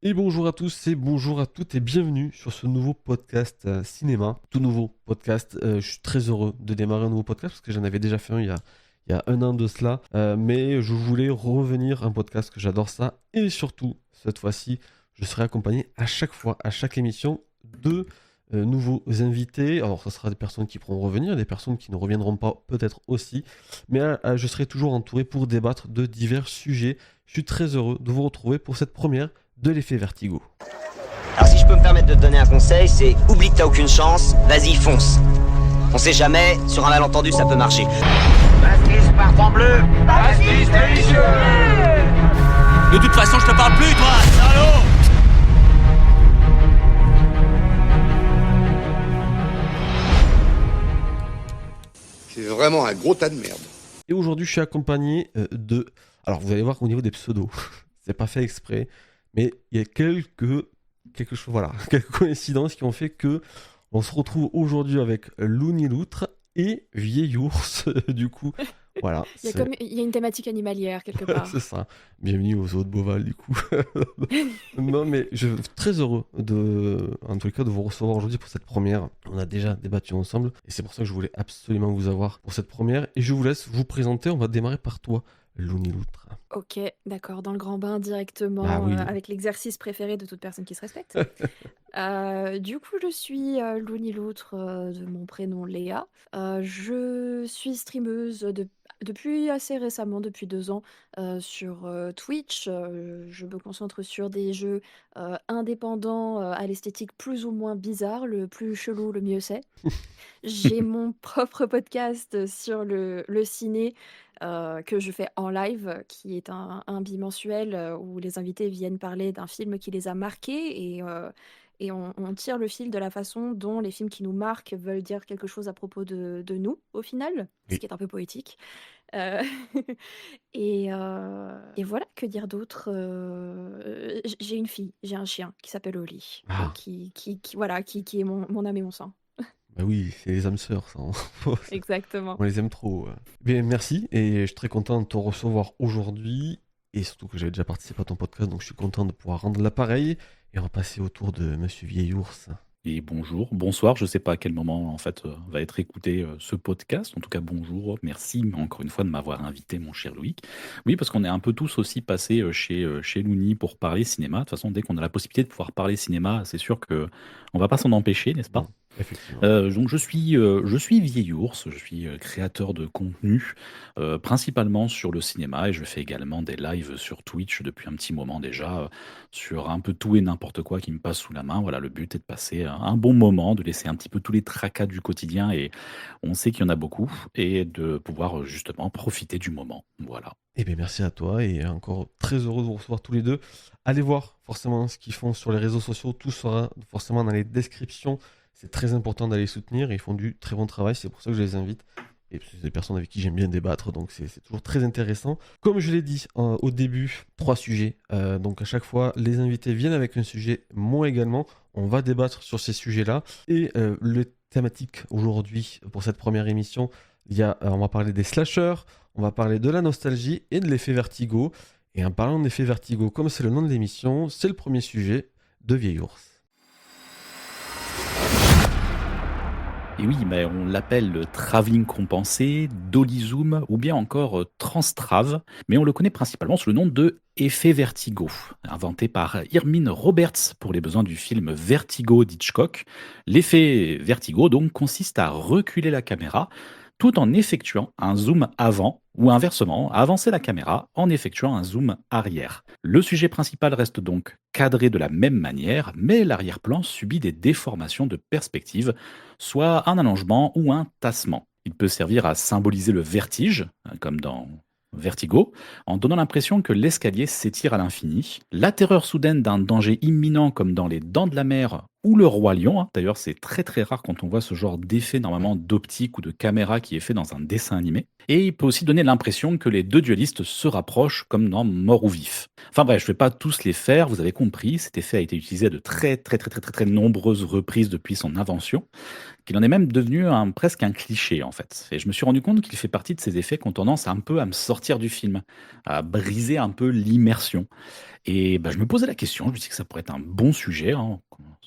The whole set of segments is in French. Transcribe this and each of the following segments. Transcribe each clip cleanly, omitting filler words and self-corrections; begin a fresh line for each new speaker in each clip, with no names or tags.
Et bonjour à tous et bonjour à toutes et bienvenue sur ce nouveau podcast cinéma, tout nouveau podcast. Je suis très heureux de démarrer un nouveau podcast parce que j'en avais déjà fait un il y a un an de cela, mais je voulais revenir à un podcast que j'adore ça et surtout cette fois-ci, je serai accompagné à chaque fois, à chaque émission de nouveaux invités. Alors, ce sera des personnes qui pourront revenir, des personnes qui ne reviendront pas peut-être aussi, mais je serai toujours entouré pour débattre de divers sujets. Je suis très heureux de vous retrouver pour cette première de l'effet Vertigo.
Alors si je peux me permettre de te donner un conseil, c'est oublie que t'as aucune chance, vas-y fonce. On sait jamais, sur un malentendu ça peut marcher.
Baptiste part en bleu. Baptiste délicieux.
De toute façon, je te parle plus, toi, salaud!
C'est vraiment un gros tas de merde.
Et aujourd'hui, je suis accompagné de... Alors, vous allez voir qu'au niveau des pseudos, c'est pas fait exprès, mais il y a quelque chose, voilà, quelques coïncidences qui ont fait que on se retrouve aujourd'hui avec Louni Loutre et Vieil Ours. Du coup, voilà.
Il y a une thématique animalière quelque part.
C'est ça. Bienvenue aux eaux de Beauval, du coup. Non, mais je suis très heureux en tout cas, de vous recevoir aujourd'hui pour cette première. On a déjà débattu ensemble et c'est pour ça que je voulais absolument vous avoir pour cette première. Et je vous laisse vous présenter. On va démarrer par toi, Louni Loutre.
Ok, d'accord, dans le grand bain directement,
Ah oui.
avec l'exercice préféré de toute personne qui se respecte. Du coup, je suis Louni Loutre, de mon prénom Léa. Je suis streameuse depuis assez récemment, depuis 2 ans, sur Twitch. Je me concentre sur des jeux indépendants, à l'esthétique plus ou moins bizarre. Le plus chelou, le mieux c'est. J'ai mon propre podcast sur le ciné que je fais en live, qui est un bimensuel où les invités viennent parler d'un film qui les a marqués et on tire le fil de la façon dont les films qui nous marquent veulent dire quelque chose à propos de nous, au final, ce
Oui.
qui est un peu poétique. Euh, et voilà, que dire d'autre. J'ai une fille, j'ai un chien qui s'appelle Oli,
Ah,
voilà, qui est mon âme et mon sang.
bah oui, c'est les âmes sœurs, ça.
Exactement.
On les aime trop. Bien, merci et je suis très content de te recevoir aujourd'hui et surtout que j'avais déjà participé à ton podcast, donc je suis content de pouvoir rendre l'appareil et on va passer au tour de Monsieur Vieil Ours.
Et bonjour, bonsoir, je ne sais pas à quel moment en fait va être écouté ce podcast. En tout cas, bonjour, merci encore une fois de m'avoir invité, mon cher Loïc. Oui, parce qu'on est un peu tous aussi passés chez Louni pour parler cinéma. De toute façon, dès qu'on a la possibilité de pouvoir parler cinéma, c'est sûr que on va pas s'en empêcher, n'est-ce pas?
Effectivement.
Donc je suis Vieil Ours, je suis créateur de contenu, principalement sur le cinéma et je fais également des lives sur Twitch depuis un petit moment déjà, sur un peu tout et n'importe quoi qui me passe sous la main. Voilà, le but est de passer un bon moment, de laisser un petit peu tous les tracas du quotidien et on sait qu'il y en a beaucoup et de pouvoir justement profiter du moment. Voilà.
Eh bien, merci à toi et encore très heureux de vous recevoir tous les deux. Allez voir forcément ce qu'ils font sur les réseaux sociaux, tout sera forcément dans les descriptions. C'est très important d'aller les soutenir et ils font du très bon travail, c'est pour ça que je les invite. Et c'est des personnes avec qui j'aime bien débattre, donc c'est toujours très intéressant. Comme je l'ai dit au début, 3 sujets. Donc à chaque fois, les invités viennent avec un sujet, moi également. On va débattre sur ces sujets-là. Et le thématique aujourd'hui, pour cette première émission, on va parler des slashers, on va parler de la nostalgie et de l'effet Vertigo. Et en parlant d'effet Vertigo, comme c'est le nom de l'émission, c'est le premier sujet de Vieil Ours.
Et oui, mais on l'appelle le travelling compensé, dolly zoom ou bien encore transtrave, mais on le connaît principalement sous le nom de effet vertigo, inventé par Irmin Roberts pour les besoins du film Vertigo d'Hitchcock. L'effet vertigo donc consiste à reculer la caméra tout en effectuant un zoom avant ou inversement, avancer la caméra en effectuant un zoom arrière. Le sujet principal reste donc cadré de la même manière, mais l'arrière-plan subit des déformations de perspective, soit un allongement ou un tassement. Il peut servir à symboliser le vertige, comme dans Vertigo, en donnant l'impression que l'escalier s'étire à l'infini, la terreur soudaine d'un danger imminent comme dans Les Dents de la Mer ou Le Roi Lion. D'ailleurs, c'est très très rare quand on voit ce genre d'effet normalement d'optique ou de caméra qui est fait dans un dessin animé. Et il peut aussi donner l'impression que les deux duellistes se rapprochent comme dans Mort ou Vif. Enfin bref, je ne vais pas tous les faire, vous avez compris, cet effet a été utilisé à de très nombreuses reprises depuis son invention, qu'il en est même devenu presque un cliché en fait. Et je me suis rendu compte qu'il fait partie de ces effets qui ont tendance un peu à me sortir du film, à briser un peu l'immersion. Et bah, je me posais la question, je me dis que ça pourrait être un bon sujet, hein,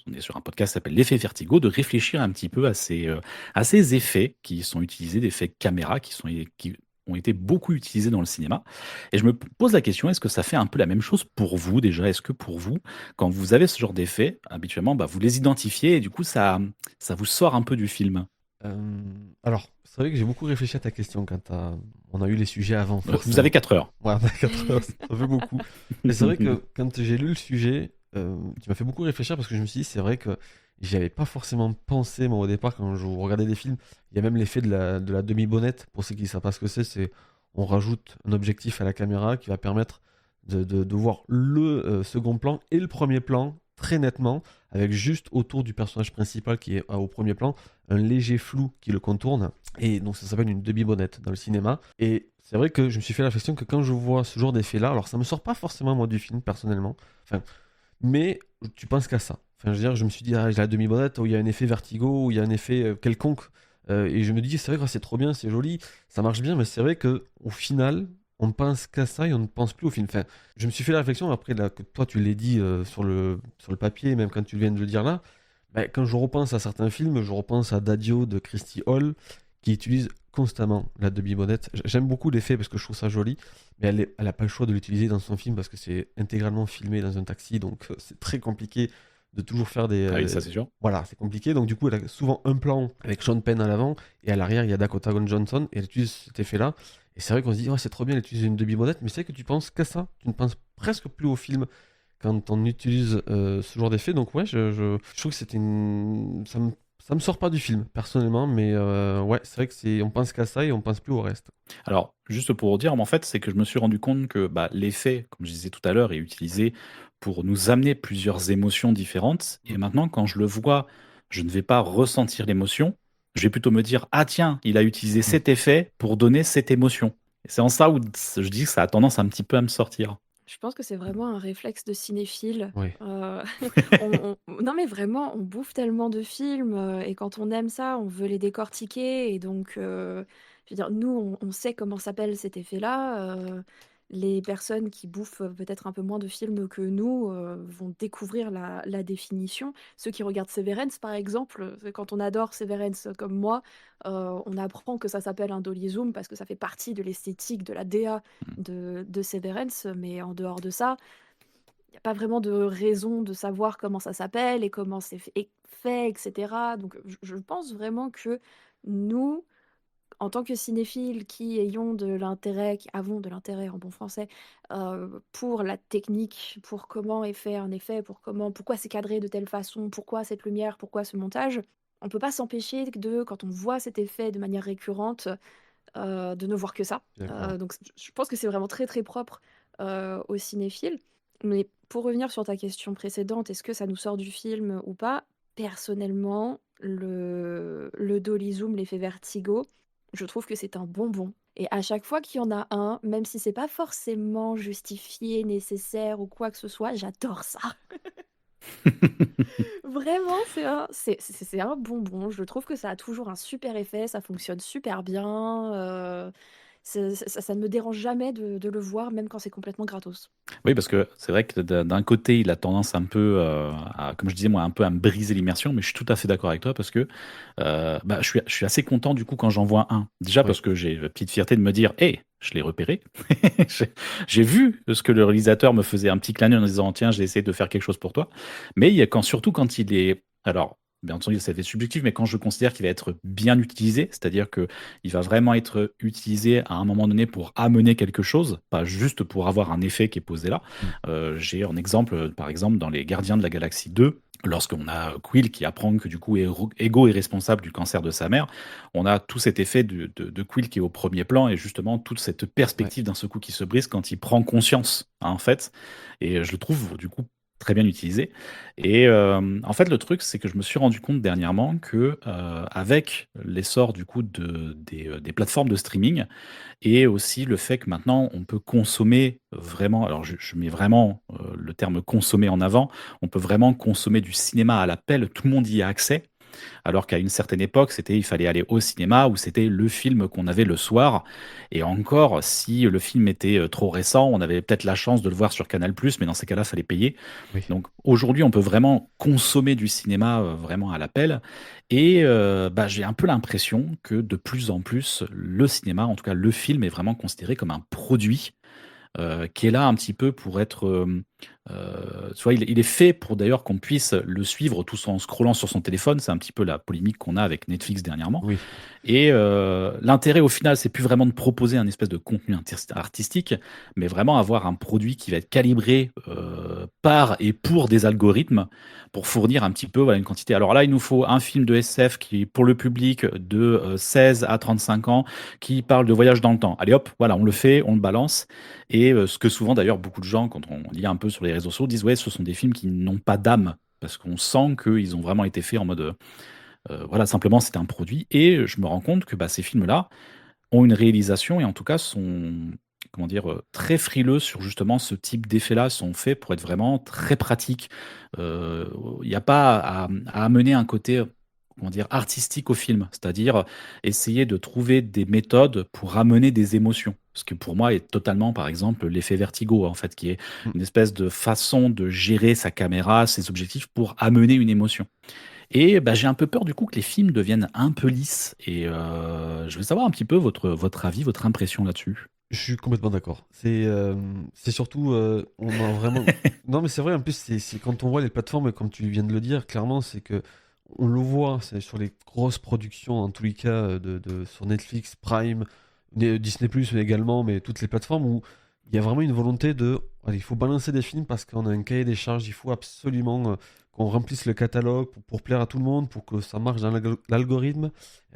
on est sur un podcast qui s'appelle L'effet Vertigo, de réfléchir un petit peu à ces effets qui sont utilisés, des effets caméra qui ont été beaucoup utilisés dans le cinéma. Et je me pose la question, est-ce que ça fait un peu la même chose pour vous déjà? Est-ce que pour vous, quand vous avez ce genre d'effets, habituellement, bah, vous les identifiez et du coup, ça vous sort un peu du film?
Alors, c'est vrai que j'ai beaucoup réfléchi à ta question on a eu les sujets avant,
Vous
forcément.
avez 4 heures.
Ouais, on a 4 heures, ça fait beaucoup. Mais c'est vrai que quand j'ai lu le sujet, tu m'as fait beaucoup réfléchir parce que je me suis dit, c'est vrai que j'y avais pas forcément pensé, moi, au départ, quand je regardais des films. Il y a même l'effet de la demi-bonnette. Pour ceux qui ne savent pas ce que c'est on rajoute un objectif à la caméra qui va permettre de voir le second plan et le premier plan très nettement, avec juste autour du personnage principal qui est au premier plan, un léger flou qui le contourne. Et donc ça s'appelle une demi-bonnette dans le cinéma. Et c'est vrai que je me suis fait la réflexion que quand je vois ce genre d'effet-là, alors ça me sort pas forcément moi du film personnellement, enfin, mais tu penses qu'à ça. Enfin, je veux dire, je me suis dit, ah, j'ai la demi-bonnette où il y a un effet vertigo, où il y a un effet quelconque. Et je me dis, c'est vrai que c'est trop bien, c'est joli, ça marche bien, mais c'est vrai que au final, on ne pense qu'à ça et on ne pense plus au film. Enfin, je me suis fait la réflexion après là, que toi tu l'as dit sur le papier, même quand tu viens de le dire là. Bah, quand je repense à certains films, je repense à Daddio de Christy Hall qui utilise constamment la demi-bonnette. J'aime beaucoup l'effet parce que je trouve ça joli, mais elle a pas le choix de l'utiliser dans son film parce que c'est intégralement filmé dans un taxi, donc c'est très compliqué de toujours faire des.
Ah oui, ça c'est sûr.
Voilà, c'est compliqué. Donc du coup, elle a souvent un plan avec Sean Penn à l'avant et à l'arrière, il y a Dakota Johnson et elle utilise cet effet-là. Et c'est vrai qu'on se dit, oh, c'est trop bien d'utiliser une demi-bonnette, mais c'est que tu penses qu'à ça. Tu ne penses presque plus au film quand on utilise ce genre d'effet. Donc ouais, je trouve que c'était une. Ça me sort pas du film, personnellement, mais ouais, c'est vrai que on pense qu'à ça et on pense plus au reste.
Alors, juste pour dire, en fait, c'est que je me suis rendu compte que bah, l'effet, comme je disais tout à l'heure, est utilisé pour nous amener plusieurs émotions différentes. Et maintenant, quand je le vois, je ne vais pas ressentir l'émotion. Je vais plutôt me dire, ah tiens, il a utilisé cet effet pour donner cette émotion. Et c'est en ça où je dis que ça a tendance un petit peu à me sortir.
Je pense que c'est vraiment un réflexe de cinéphile.
Oui.
Non, mais vraiment, on bouffe tellement de films et quand on aime ça, on veut les décortiquer. Et donc, je veux dire, nous, on sait comment s'appelle cet effet-là. Les personnes qui bouffent peut-être un peu moins de films que nous vont découvrir la définition. Ceux qui regardent Severance, par exemple, quand on adore Severance comme moi, on apprend que ça s'appelle un dolly zoom parce que ça fait partie de l'esthétique, de la DA de Severance. Mais en dehors de ça, il n'y a pas vraiment de raison de savoir comment ça s'appelle et comment c'est fait, etc. Donc je pense vraiment que nous, en tant que cinéphiles qui avons de l'intérêt en bon français, pour la technique, pour comment est fait un effet, pourquoi c'est cadré de telle façon, pourquoi cette lumière, pourquoi ce montage, on peut pas s'empêcher quand on voit cet effet de manière récurrente, de ne voir que ça.
D'accord.
Donc je pense que c'est vraiment très très propre aux cinéphiles. Mais pour revenir sur ta question précédente, est-ce que ça nous sort du film ou pas? Personnellement, le dolly zoom, l'effet vertigo, je trouve que c'est un bonbon. Et à chaque fois qu'il y en a un, même si c'est pas forcément justifié, nécessaire ou quoi que ce soit, j'adore ça. Vraiment, c'est un bonbon. Je trouve que ça a toujours un super effet, ça fonctionne super bien. Ça ne me dérange jamais de le voir, même quand c'est complètement gratos.
Oui, parce que c'est vrai que d'un côté, il a tendance un peu comme je disais moi, un peu à me briser l'immersion, mais je suis tout à fait d'accord avec toi parce que bah, je suis assez content du coup quand j'en vois un. Déjà
Oui.
parce que j'ai la petite fierté de me dire, hé, je l'ai repéré. J'ai vu ce que le réalisateur me faisait un petit clin d'œil en disant, tiens, j'ai essayé de faire quelque chose pour toi. Mais il y a surtout quand il est. Alors, bien entendu, ça fait subjectif, mais quand je considère qu'il va être bien utilisé, c'est-à-dire qu'il va vraiment être utilisé à un moment donné pour amener quelque chose, pas juste pour avoir un effet qui est posé là. J'ai un exemple, par exemple, dans Les Gardiens de la Galaxie 2, lorsqu'on a Quill qui apprend que du coup Ego est responsable du cancer de sa mère, on a tout cet effet de Quill qui est au premier plan et justement toute cette perspective d'un seul coup qui se brise quand il prend conscience, hein, en fait. Et je le trouve du coup très bien utilisé. Et en fait, le truc, c'est que je me suis rendu compte dernièrement que avec l'essor du coup des plateformes de streaming et aussi le fait que maintenant on peut consommer vraiment, alors je mets vraiment le terme consommer en avant, on peut vraiment consommer du cinéma à l'appel, tout le monde y a accès. Alors qu'à une certaine époque, il fallait aller au cinéma ou c'était le film qu'on avait le soir. Et encore, si le film était trop récent, on avait peut-être la chance de le voir sur Canal+, mais dans ces cas-là, il fallait payer.
Oui.
Donc aujourd'hui, on peut vraiment consommer du cinéma vraiment à l'appel. Et bah, j'ai un peu l'impression que de plus en plus, le cinéma, en tout cas le film, est vraiment considéré comme un produit qui est là un petit peu pour être, tu vois, il est fait pour d'ailleurs qu'on puisse le suivre tous en scrollant sur son téléphone. C'est un petit peu la polémique qu'on a avec Netflix dernièrement.
Oui.
Et l'intérêt au final, c'est plus vraiment de proposer un espèce de contenu artistique, mais vraiment avoir un produit qui va être calibré par et pour des algorithmes pour fournir un petit peu voilà, une quantité. Alors là, il nous faut un film de SF qui, pour le public de 16 à 35 ans, qui parle de voyage dans le temps. Allez hop, voilà, on le fait, on le balance. Et ce que souvent d'ailleurs beaucoup de gens, quand on lit un peu sur les réseaux sociaux, disent ouais, ce sont des films qui n'ont pas d'âme, parce qu'on sent qu'ils ont vraiment été faits en mode voilà, simplement c'était un produit. Et je me rends compte que bah, ces films-là ont une réalisation et en tout cas sont comment dire, très frileux sur justement ce type d'effets-là, sont faits pour être vraiment très pratiques. Il n'y a pas à amener un côté comment dire, artistique au film, c'est-à-dire essayer de trouver des méthodes pour amener des émotions. Ce qui pour moi est totalement, par exemple, l'effet vertigo, en fait, qui est
Mm.
une espèce de façon de gérer sa caméra, ses objectifs pour amener une émotion. Et bah, j'ai un peu peur du coup que les films deviennent un peu lisses. Et je veux savoir un petit peu votre avis, votre impression là-dessus.
Je suis complètement d'accord. C'est surtout, on a vraiment. Non, mais c'est vrai, en plus, c'est quand on voit les plateformes, comme tu viens de le dire, clairement, c'est que on le voit, c'est sur les grosses productions, en tous les cas, sur Netflix, Prime, Disney+, également, mais toutes les plateformes où il y a vraiment une volonté de. Allez, il faut balancer des films parce qu'on a un cahier des charges, il faut absolument qu'on remplisse le catalogue pour plaire à tout le monde, pour que ça marche dans l'algorithme.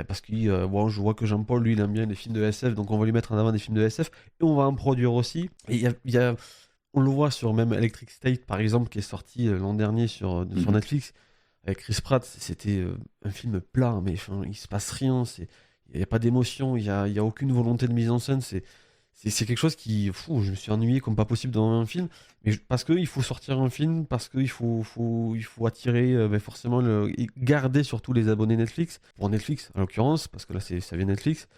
Parce que bon, je vois que Jean-Paul, lui, il aime bien les films de SF, donc on va lui mettre en avant des films de SF, et on va en produire aussi. Et on le voit sur même Electric State, par exemple, qui est sorti l'an dernier sur
Mhm.
Netflix, avec Chris Pratt. C'était un film plat, mais enfin, il se passe rien, il n'y a pas d'émotion, il y a aucune volonté de mise en scène. C'est quelque chose qui, fou, je me suis ennuyé comme pas possible dans un film, mais parce qu'il faut sortir un film, parce qu'il il faut attirer ben forcément et garder surtout les abonnés Netflix, pour Netflix en l'occurrence, parce que là ça vient Netflix.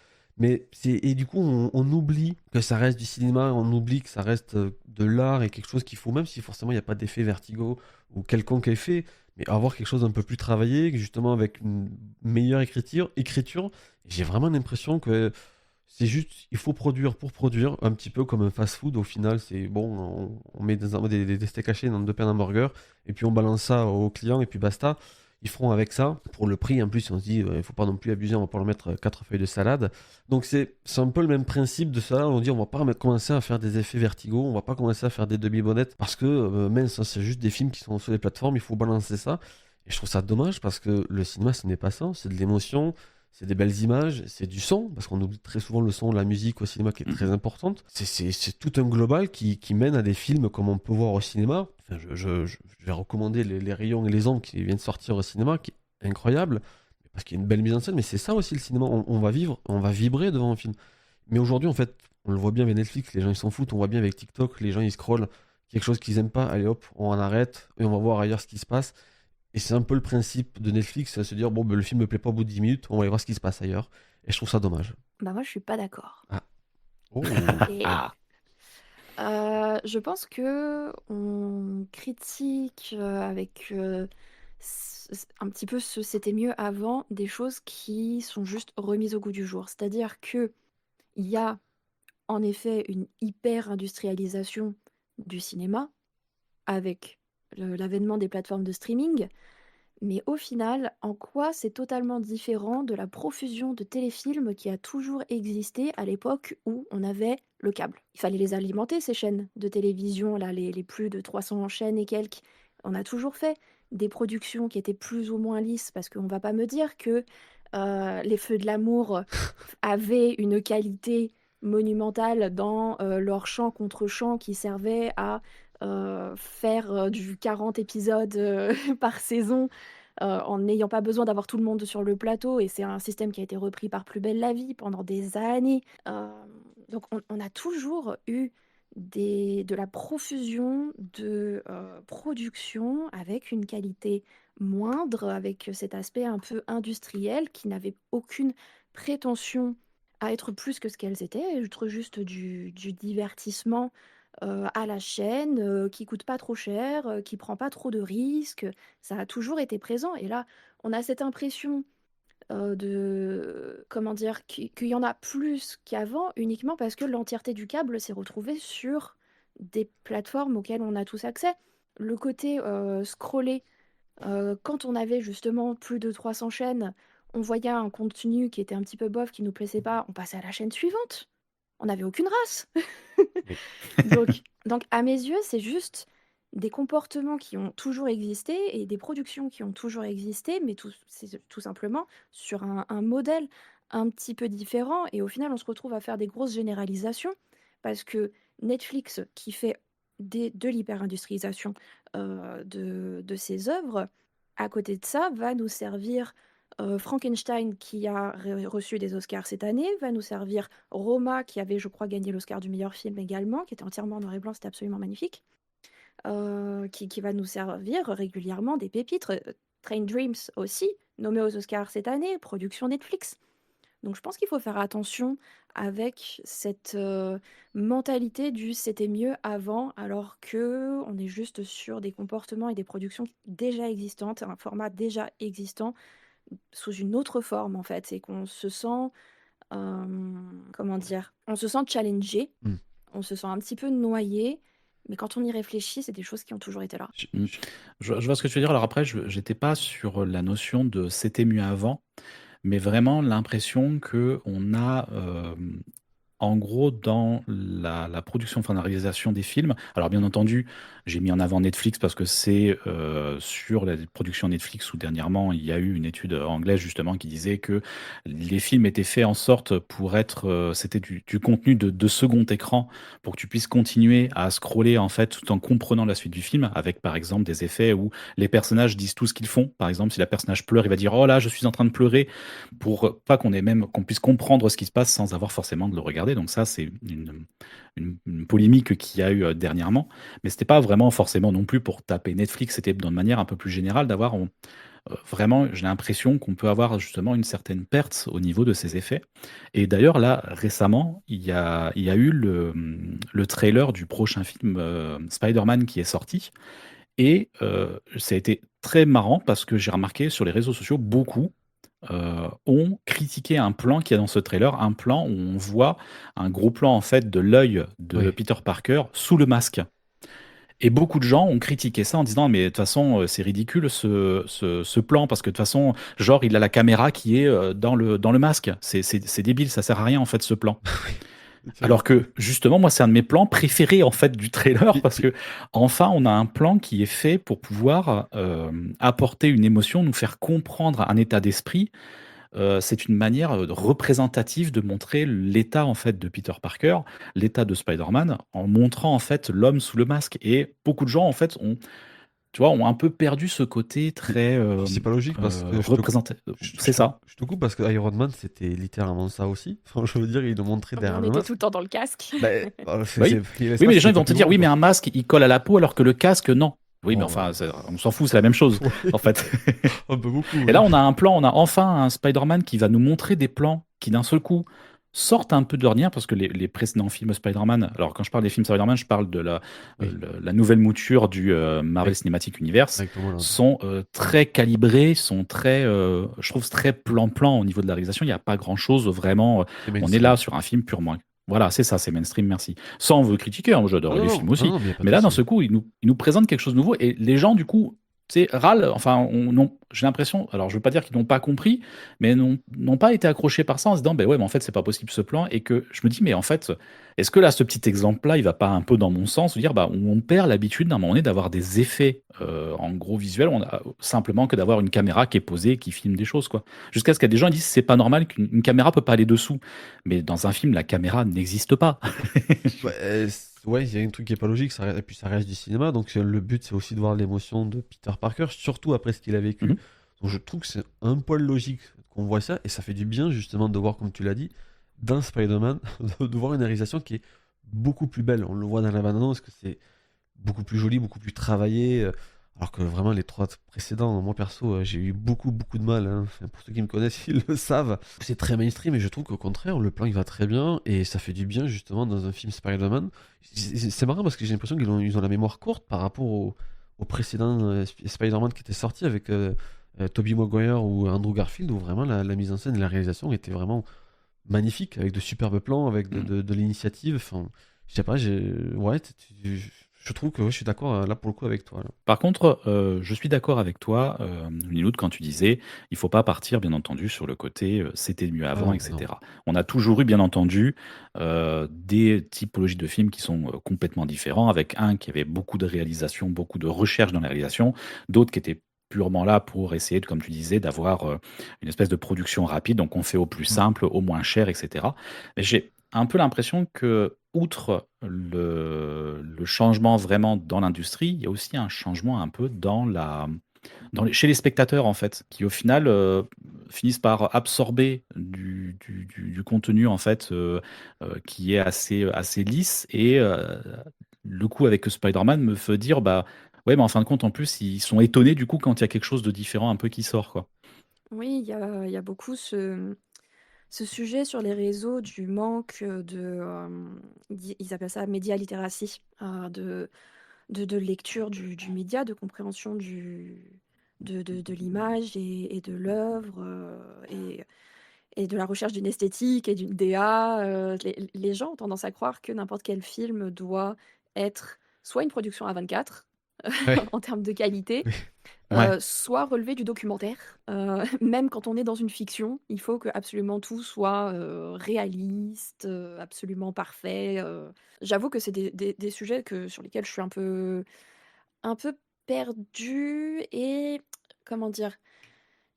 Et du coup, on oublie que ça reste du cinéma, on oublie que ça reste de l'art et quelque chose qu'il faut, même si forcément il n'y a pas d'effet vertigo ou quelconque effet, mais avoir quelque chose d'un peu plus travaillé, justement avec une meilleure écriture. J'ai vraiment l'impression que c'est juste, il faut produire pour produire, un petit peu comme un fast-food. Au final, c'est bon, on met des steaks hachés dans deux pains d'hamburger, et puis on balance ça au client, et puis basta. Ils feront avec ça, pour le prix. En plus, on se dit, il faut pas non plus abuser, on va pas leur mettre 4 feuilles de salade. Donc c'est un peu le même principe de ça. On dit, on va pas commencer à faire des effets verticaux, on va pas commencer à faire des demi-bonnettes, parce que, mince, c'est juste des films qui sont sur les plateformes, il faut balancer ça. Et je trouve ça dommage, parce que le cinéma, ce n'est pas ça, c'est de l'émotion. C'est des belles images, c'est du son, parce qu'on oublie très souvent le son, la musique au cinéma qui est très importante. C'est tout un global qui mène à des films comme on peut voir au cinéma. Enfin, je vais recommander les Rayons et les Ombres qui viennent de sortir au cinéma, qui est incroyable, parce qu'il y a une belle mise en scène, mais c'est ça aussi le cinéma. On va vivre, on va vibrer devant un film. Mais aujourd'hui, en fait, on le voit bien avec Netflix, les gens ils s'en foutent, on voit bien avec TikTok, les gens ils scrollent quelque chose qu'ils aiment pas, allez hop, on en arrête et on va voir ailleurs ce qui se passe. Et c'est un peu le principe de Netflix, c'est à se dire, bon, ben, le film me plaît pas au bout de 10 minutes, on va aller voir ce qui se passe ailleurs. Et je trouve ça dommage.
Bah moi, je suis pas d'accord.
Ah. Oh.
Et je pense que on critique avec un petit peu c'était mieux avant des choses qui sont juste remises au goût du jour. C'est-à-dire que il y a en effet une hyper industrialisation du cinéma avec l'avènement des plateformes de streaming. Mais au final, en quoi c'est totalement différent de la profusion de téléfilms qui a toujours existé à l'époque où on avait le câble? Il fallait les alimenter, ces chaînes de télévision, là, les plus de 300 chaînes et quelques. On a toujours fait des productions qui étaient plus ou moins lisses, parce qu'on va pas me dire que Les Feux de l'amour avaient une qualité monumentale dans leur chant contre chant qui servait à faire du 40 épisodes par saison en n'ayant pas besoin d'avoir tout le monde sur le plateau. Et c'est un système qui a été repris par Plus belle la vie pendant des années. Donc on a toujours eu de la profusion de production avec une qualité moindre, avec cet aspect un peu industriel qui n'avait aucune prétention à être plus que ce qu'elles étaient, être juste du divertissement à la chaîne, qui coûte pas trop cher, qui prend pas trop de risques. Ça a toujours été présent. Et là, on a cette impression comment dire, qu'il y en a plus qu'avant, uniquement parce que l'entièreté du câble s'est retrouvée sur des plateformes auxquelles on a tous accès. Le côté scroller, quand on avait justement plus de 300 chaînes, on voyait un contenu qui était un petit peu bof, qui nous plaisait pas, on passait à la chaîne suivante. On n'avait aucune race. Donc, à mes yeux, c'est juste des comportements qui ont toujours existé et des productions qui ont toujours existé, mais c'est tout simplement sur un modèle un petit peu différent. Et au final, on se retrouve à faire des grosses généralisations parce que Netflix, qui fait de l'hyper-industrialisation de ses œuvres, à côté de ça, va nous servir Frankenstein, qui a reçu des Oscars cette année, va nous servir Roma, qui avait, je crois, gagné l'Oscar du meilleur film également, qui était entièrement en noir et blanc, c'était absolument magnifique, qui va nous servir régulièrement des pépites. Train Dreams aussi, nommé aux Oscars cette année, production Netflix. Donc je pense qu'il faut faire attention avec cette mentalité du c'était mieux avant, alors que on est juste sur des comportements et des productions déjà existantes, un format déjà existant, sous une autre forme en fait, et qu'on se sent, comment dire, on se sent challengé,
Mm.
on se sent un petit peu noyé, mais quand on y réfléchit, c'est des choses qui ont toujours été là.
Je vois ce que tu veux dire. Alors après, j'étais pas sur la notion de c'était mieux avant, mais vraiment l'impression que on a, en gros, dans la production, enfin la réalisation des films. Alors bien entendu, j'ai mis en avant Netflix parce que c'est sur la production Netflix où dernièrement il y a eu une étude anglaise justement qui disait que les films étaient faits en sorte pour être, c'était du contenu de second écran pour que tu puisses continuer à scroller en fait tout en comprenant la suite du film avec par exemple des effets où les personnages disent tout ce qu'ils font. Par exemple, si la personnage pleure, il va dire oh là je suis en train de pleurer pour pas qu'on puisse comprendre ce qui se passe sans avoir forcément de le regarder. Donc ça, c'est une polémique qu'il y a eu dernièrement. Mais c'était pas vraiment forcément non plus pour taper Netflix, c'était de manière un peu plus générale d'avoir vraiment, j'ai l'impression qu'on peut avoir justement une certaine perte au niveau de ces effets. Et d'ailleurs, là, récemment, il y a eu le trailer du prochain film Spider-Man qui est sorti. Et ça a été très marrant parce que j'ai remarqué sur les réseaux sociaux, beaucoup ont critiqué un plan qu'il y a dans ce trailer, un plan où on voit un gros plan en fait de l'œil de
Oui.
Peter Parker sous le masque. Et beaucoup de gens ont critiqué ça en disant mais de toute façon c'est ridicule ce plan parce que de toute façon genre il a la caméra qui est dans le masque. C'est débile, ça sert à rien en fait ce plan. Alors que justement, moi, c'est un de mes plans préférés en fait du trailer parce que enfin, on a un plan qui est fait pour pouvoir apporter une émotion, nous faire comprendre un état d'esprit. C'est une manière représentative de montrer l'état en fait de Peter Parker, l'état de Spider-Man, en montrant en fait l'homme sous le masque. Et beaucoup de gens en fait ont un peu perdu ce côté très
C'est pas logique parce que
représentatif. C'est ça.
Je te coupe parce que Iron Man c'était littéralement ça aussi. Enfin, je veux dire, il nous montrait derrière
On
le
était
masque.
tout le temps dans le casque.
Bah,
Oui.
il laisse
Oui,
pas
mais les gens
ce
ils vont te dire,
papillon,
oui, mais
quoi.
un masque, il colle à la peau, alors que le casque, non. Oui, mais
Oh,
enfin, on s'en fout, c'est la même chose,
ouais.
en fait.
Un peu beaucoup.
Et là, on a un plan, on a enfin un Spider-Man qui va nous montrer des plans qui, d'un seul coup, sortent un peu de l'ordinaire, parce que les précédents films Spider-Man, alors quand je parle des films Spider-Man, je parle de
Oui.
la nouvelle mouture du Marvel
Avec-
Cinematic Universe,
Avec Tom Holland.
sont très calibrés, sont très, je trouve, très plan-plan au niveau de la réalisation. Il n'y a pas grand-chose vraiment.
C'est
On est
mainstream.
là sur un film purement. Voilà, c'est ça, c'est mainstream, merci. Sans vous critiquer, hein, moi j'adore
Ah
les
non,
films aussi.
non, mais y a pas de
Mais là, d'un
souci.
seul coup, il nous présente quelque chose de nouveau et les gens, du coup, tu sais, râlent, enfin, j'ai l'impression, alors je veux pas dire qu'ils n'ont pas compris, mais n'ont pas été accrochés par ça en se disant, ben ouais, mais en fait, c'est pas possible ce plan. Et que je me dis, mais en fait, est-ce que là, ce petit exemple-là, il va pas un peu dans mon sens, de dire, bah, on perd l'habitude d'un moment donné d'avoir des effets en gros visuels, on a simplement que d'avoir une caméra qui est posée, qui filme des choses, quoi. Jusqu'à ce qu'il y a des gens qui disent, c'est pas normal qu'une caméra peut pas aller dessous. Mais dans un film, la caméra n'existe pas.
Ouais, Ouais, il y a un truc qui est pas logique, et puis ça reste du cinéma, donc le but c'est aussi de voir l'émotion de Peter Parker, surtout après ce qu'il a vécu.
Mhm.
Donc je trouve que c'est un poil logique qu'on voit ça, et ça fait du bien justement de voir, comme tu l'as dit, dans Spider-Man, de voir une réalisation qui est beaucoup plus belle. On le voit dans la bande-annonce que c'est beaucoup plus joli, beaucoup plus travaillé. Alors que vraiment les trois précédents, moi perso, j'ai eu beaucoup de mal, hein. Enfin, pour ceux qui me connaissent, ils le savent. C'est très mainstream et je trouve qu'au contraire, le plan il va très bien et ça fait du bien justement dans un film Spider-Man. C'est marrant parce que j'ai l'impression qu'ils ont la mémoire courte par rapport au précédent Spider-Man qui était sorti avec Tobey Maguire ou Andrew Garfield, où vraiment la mise en scène et la réalisation étaient vraiment magnifiques, avec de superbes plans, avec de l'initiative. Enfin, je sais pas, ouais, je trouve que ouais, je suis d'accord là pour le coup avec toi, là.
Par contre, je suis d'accord avec toi, Miloud, quand tu disais, il faut pas partir, bien entendu, sur le côté, c'était mieux
Ah
avant,
non,
et
non.
cetera. On a toujours eu, bien entendu, des typologies de films qui sont complètement différents, avec un qui avait beaucoup de réalisation, beaucoup de recherche dans la réalisation, d'autres qui étaient purement là pour essayer, comme tu disais, d'avoir une espèce de production rapide. Donc, on fait au plus simple, au moins cher, et cetera. Mais j'ai un peu l'impression que, outre le changement vraiment dans l'industrie, il y a aussi un changement un peu chez les spectateurs, en fait, qui au final finissent par absorber du contenu, en fait, qui est assez lisse. Et le coup avec Spider-Man me fait dire, bah ouais, mais en fin de compte, en plus, ils sont étonnés du coup quand il y a quelque chose de différent un peu qui sort, quoi.
Oui, il y a beaucoup ce sujet sur les réseaux du manque ils appellent ça média littératie, de lecture du média, de compréhension de l'image et de l'œuvre, et de la recherche d'une esthétique et d'une DA. Les gens ont tendance à croire que n'importe quel film doit être soit une production à 24
Ouais.
en termes de qualité,
Ouais.
soit relevé du documentaire. Même quand on est dans une fiction, il faut que absolument tout soit réaliste, absolument parfait. J'avoue que c'est des sujets sur lesquels je suis un peu perdue et comment dire?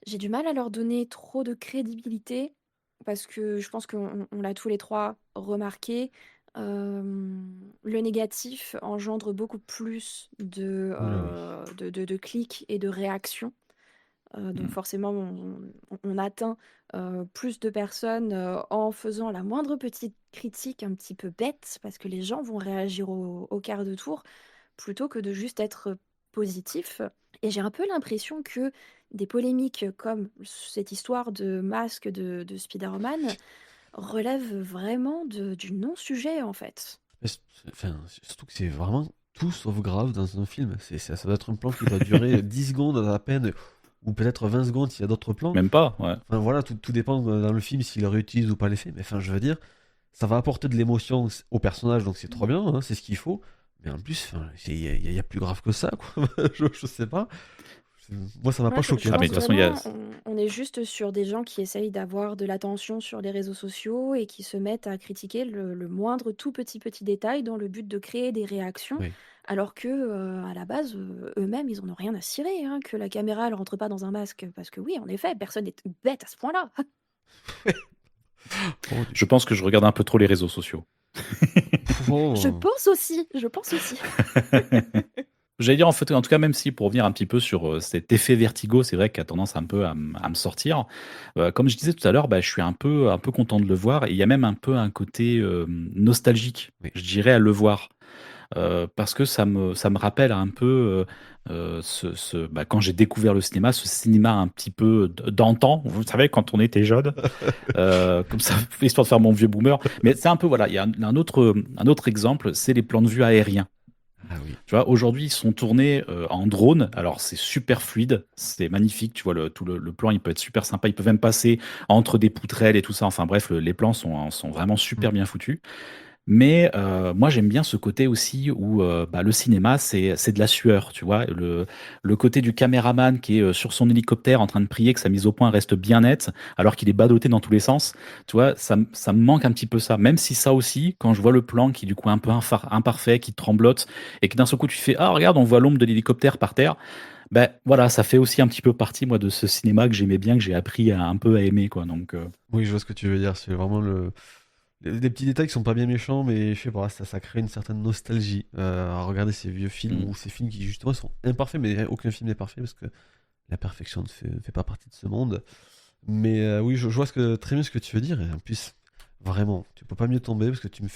J'ai du mal à leur donner trop de crédibilité parce que je pense qu'on l'a tous les 3 remarqué. Le négatif engendre beaucoup plus
Oula, oui.
de clics et de réactions. Donc
Mm.
forcément, on atteint plus de personnes en faisant la moindre petite critique un petit peu bête, parce que les gens vont réagir au quart de tour, plutôt que de juste être positif. Et j'ai un peu l'impression que des polémiques comme cette histoire de masque de Spider-Man relèvent vraiment du non-sujet, en fait.
Enfin, surtout que c'est vraiment tout sauf grave dans un film. Ça doit être un plan qui doit durer 10 secondes à peine, ou peut-être 20 secondes s'il y a d'autres plans.
Même pas, ouais.
Enfin voilà, tout dépend dans le film s'il réutilise ou pas l'effet. Mais enfin, je veux dire, ça va apporter de l'émotion au personnage, donc c'est trop bien, hein, c'est ce qu'il faut. Mais en plus, enfin, il y a plus grave que ça, quoi. Je sais pas. Moi, ça m'a pas
Ouais,
choqué,
je
Ah,
en
mais
tout
de
pense
toute
cas.
façon, il y a.
vraiment, on est juste sur des gens qui essayent d'avoir de l'attention sur les réseaux sociaux et qui se mettent à critiquer le moindre tout petit détail dans le but de créer des réactions,
Oui.
alors que à la base, eux-mêmes, ils en ont rien à cirer, hein, que la caméra ne rentre pas dans un masque. Parce que oui, en effet, personne n'est bête à ce point-là.
Oh,
Je pense que je regarde un peu trop les réseaux sociaux.
Je
oh.
pense aussi, je pense aussi.
J'allais dire, en fait, en tout cas, même si pour revenir un petit peu sur cet effet vertigo, c'est vrai qu'il a tendance un peu à me sortir. Comme je disais tout à l'heure, bah, je suis un peu content de le voir. Et il y a même un peu un côté nostalgique,
Oui.
je dirais, à le voir. Parce que ça me rappelle un peu bah, quand j'ai découvert le cinéma, ce cinéma un petit peu d'antan, vous savez, quand on était jeune, comme ça, histoire de faire mon vieux boomer. Mais c'est un peu, voilà, il y a un autre exemple, c'est les plans de vue aériens.
Ah oui.
Tu vois, aujourd'hui, ils sont tournés en drone. Alors, c'est super fluide, c'est magnifique. Tu vois, tout le plan, il peut être super sympa. Il peut même passer entre des poutrelles et tout ça. Enfin, bref, les plans sont vraiment super bien foutus. Mais moi, j'aime bien ce côté aussi où bah, le cinéma, c'est de la sueur, tu vois. Le côté du caméraman qui est sur son hélicoptère en train de prier que sa mise au point reste bien nette, alors qu'il est ballotté dans tous les sens. Tu vois, ça me manque un petit peu ça. Même si ça aussi, quand je vois le plan qui est du coup un peu imparfait, qui tremblote, et que d'un seul coup tu fais, ah regarde, on voit l'ombre de l'hélicoptère par terre. Ben voilà, ça fait aussi un petit peu partie, moi, de ce cinéma que j'aimais bien, que j'ai appris un peu à aimer, quoi. Donc,
Oui, je vois ce que tu veux dire. C'est vraiment des petits détails qui sont pas bien méchants, mais je sais pas, ça crée une certaine nostalgie à regarder ces vieux films ou ces films qui justement sont imparfaits, mais aucun film n'est parfait parce que la perfection ne fait pas partie de ce monde. Mais oui, je vois très bien ce que tu veux dire, et en plus, vraiment, tu peux pas mieux tomber parce que tu me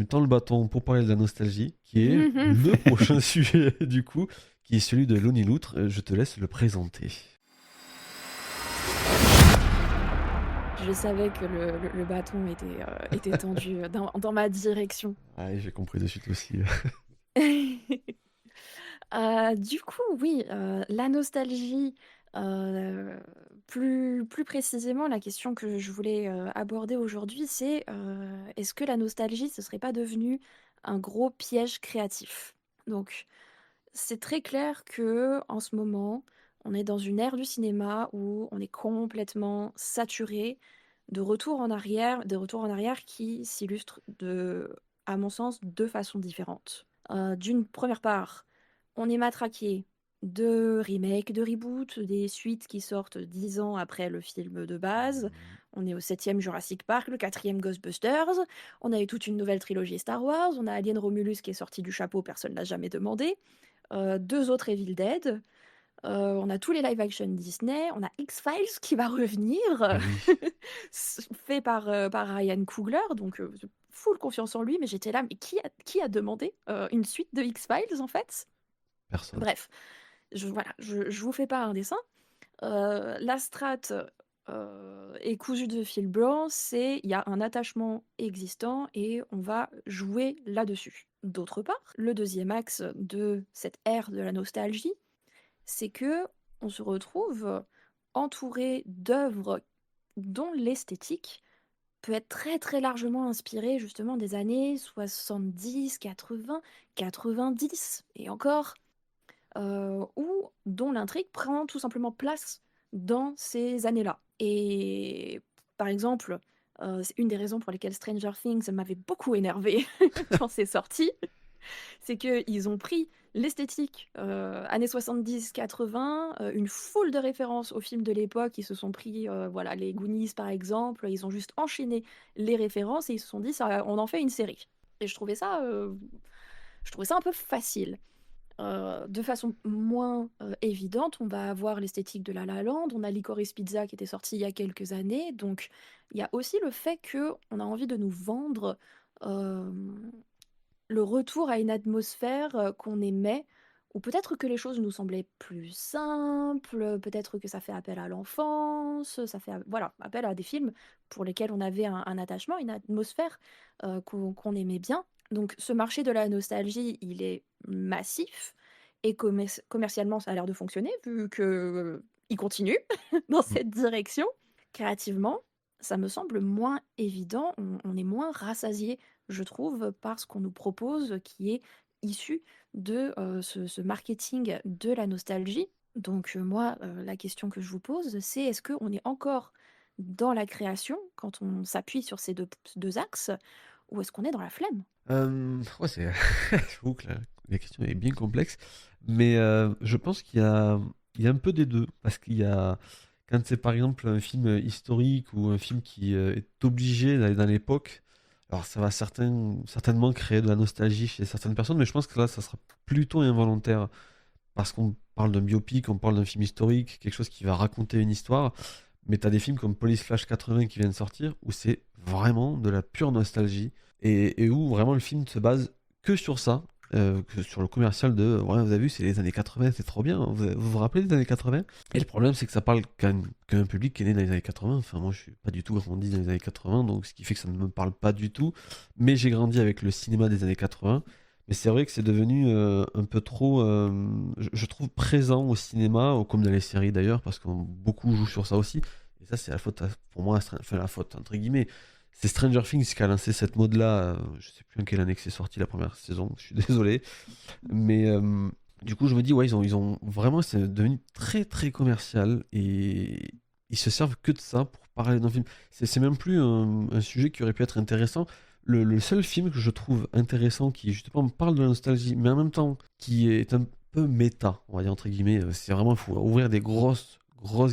tends le bâton pour parler de la nostalgie, qui est le prochain sujet du coup, qui est celui de Lonnie Loutre. Je te laisse le présenter.
Je savais que le bâton était tendu dans ma direction.
Ah, j'ai compris de suite aussi.
Du coup, oui, la nostalgie, plus précisément, la question que je voulais aborder aujourd'hui, c'est est-ce que la nostalgie, ce serait pas devenu un gros piège créatif? Donc, c'est très clair que en ce moment, on est dans une ère du cinéma où on est complètement saturé de retours en arrière qui s'illustrent à mon sens, de façon différente. D'une première part, on est matraqué de remakes, de reboots, des suites qui sortent 10 ans après le film de base. On est au 7e Jurassic Park, le 4e Ghostbusters. On a eu toute une nouvelle trilogie Star Wars. On a Alien Romulus qui est sorti du chapeau, personne ne l'a jamais demandé. 2 autres Evil Dead. On a tous les live-action Disney. On a X-Files qui va revenir,
Ah oui,
fait par Ryan Coogler. Donc, full confiance en lui. Mais j'étais là, mais qui a demandé une suite de X-Files en fait?
personne.
Bref, voilà, je vous fais pas un dessin. La strate est cousue de fil blanc, il y a un attachement existant et on va jouer là-dessus. D'autre part, le deuxième axe de cette ère de la nostalgie, c'est que on se retrouve entouré d'œuvres dont l'esthétique peut être très très largement inspirée justement des années 70, 80, 90 et encore, ou dont l'intrigue prend tout simplement place dans ces années-là. Et par exemple, c'est une des raisons pour lesquelles Stranger Things m'avait beaucoup énervée quand c'est sorti, c'est qu'ils ont pris l'esthétique années 70-80, une foule de références aux films de l'époque, ils se sont pris voilà, les Goonies par exemple, ils ont juste enchaîné les références et ils se sont dit on en fait une série. Et je trouvais ça un peu facile. De façon moins évidente, on va avoir l'esthétique de La La Land, on a Licorice Pizza qui était sorti il y a quelques années, donc il y a aussi le fait qu'on a envie de nous vendre le retour à une atmosphère qu'on aimait, ou peut-être que les choses nous semblaient plus simples, peut-être que ça fait appel à l'enfance, ça fait voilà, appel à des films pour lesquels on avait un attachement, une atmosphère qu'on aimait bien. Donc ce marché de la nostalgie, il est massif et commercialement, ça a l'air de fonctionner vu que il continue dans cette direction. Créativement, ça me semble moins évident, on est moins rassasié, je trouve, par ce qu'on nous propose qui est issu de ce marketing de la nostalgie. Donc moi, la question que je vous pose, c'est est-ce qu'on est encore dans la création quand on s'appuie sur ces deux axes, ou est-ce qu'on est dans la flemme?
Ouais, j'avoue que la question est bien complexe, mais je pense il y a un peu des deux, parce qu'il y a, quand c'est par exemple un film historique ou un film qui est obligé d'aller dans l'époque, alors ça va certainement créer de la nostalgie chez certaines personnes, mais je pense que là, ça sera plutôt involontaire, parce qu'on parle d'un biopic, on parle d'un film historique, quelque chose qui va raconter une histoire, mais t'as des films comme Police Flash 80 qui viennent de sortir, où c'est vraiment de la pure nostalgie, et où vraiment le film se base que sur ça, que sur le commercial de ouais, vous avez vu, c'est les années 80, c'est trop bien, vous rappelez des années 80? Et le problème, c'est que ça parle qu'un public qui est né dans les années 80. Enfin, moi, je suis pas du tout grandi dans les années 80, donc ce qui fait que ça ne me parle pas du tout. Mais j'ai grandi avec le cinéma des années 80. Mais c'est vrai que c'est devenu un peu trop, je trouve, présent au cinéma, comme dans les séries d'ailleurs, parce que beaucoup jouent sur ça aussi. Et ça, c'est la faute, pour moi, enfin la faute, entre guillemets. C'est Stranger Things qui a lancé cette mode-là. Je sais plus en quelle année que c'est sorti la première saison, je suis désolé. Mais du coup, je me dis, ouais, ils ont vraiment, c'est devenu très très commercial et ils se servent que de ça pour parler d'un film. C'est même plus un sujet qui aurait pu être intéressant. Le seul film que je trouve intéressant qui justement me parle de la nostalgie, mais en même temps qui est un peu méta, on va dire entre guillemets, c'est vraiment, il faut ouvrir des grosses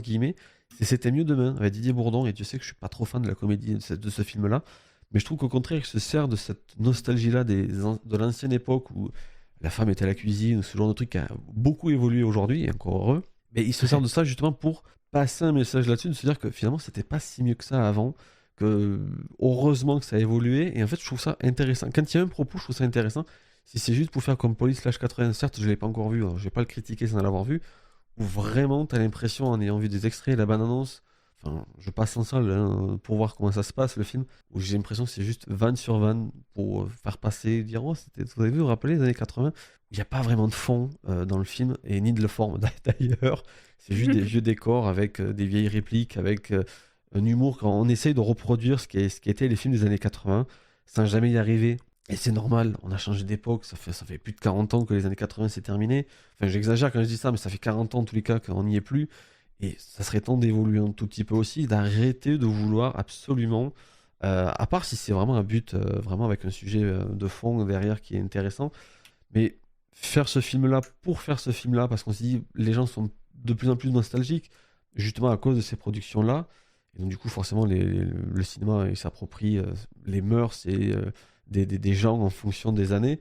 guillemets, C'était mieux demain avec Didier Bourdon, et tu sais que je suis pas trop fan de la comédie de ce film-là, Mais je trouve qu'au contraire, il se sert de cette nostalgie-là de l'ancienne époque où la femme était à la cuisine, ce genre de truc qui a beaucoup évolué aujourd'hui, et encore heureux. Mais il se sert de ça justement pour passer un message là-dessus, de se dire que finalement, c'était pas si mieux que ça avant, que heureusement que ça a évolué. Et en fait, je trouve ça intéressant. Quand il y a un propos, je trouve ça intéressant. Si c'est juste pour faire comme Police/80, certes, je l'ai pas encore vu, hein, je vais pas le critiquer sans l'avoir vu, où vraiment, tu as l'impression, en ayant vu des extraits, la bande-annonce, enfin, je passe en salle hein, pour voir comment ça se passe, le film, où j'ai l'impression que c'est juste vanne sur vanne pour faire passer, dire, oh, vous avez vu, vous rappelez les années 80? Il n'y a pas vraiment de fond dans le film, et ni de la forme d'ailleurs. C'est juste des vieux décors avec des vieilles répliques, avec un humour, quand on essaye de reproduire ce qui était les films des années 80, sans jamais y arriver. Et c'est normal, on a changé d'époque, ça fait plus de 40 ans que les années 80 c'est terminé. Enfin, j'exagère quand je dis ça, mais ça fait 40 ans en tous les cas qu'on n'y est plus. Et ça serait temps d'évoluer un tout petit peu aussi, d'arrêter de vouloir absolument, à part si c'est vraiment un but, vraiment avec un sujet de fond derrière qui est intéressant, mais faire ce film-là pour faire ce film-là, parce qu'on se dit, les gens sont de plus en plus nostalgiques, justement à cause de ces productions-là. Et donc du coup, forcément, le cinéma, il s'approprie les mœurs et des gens en fonction des années.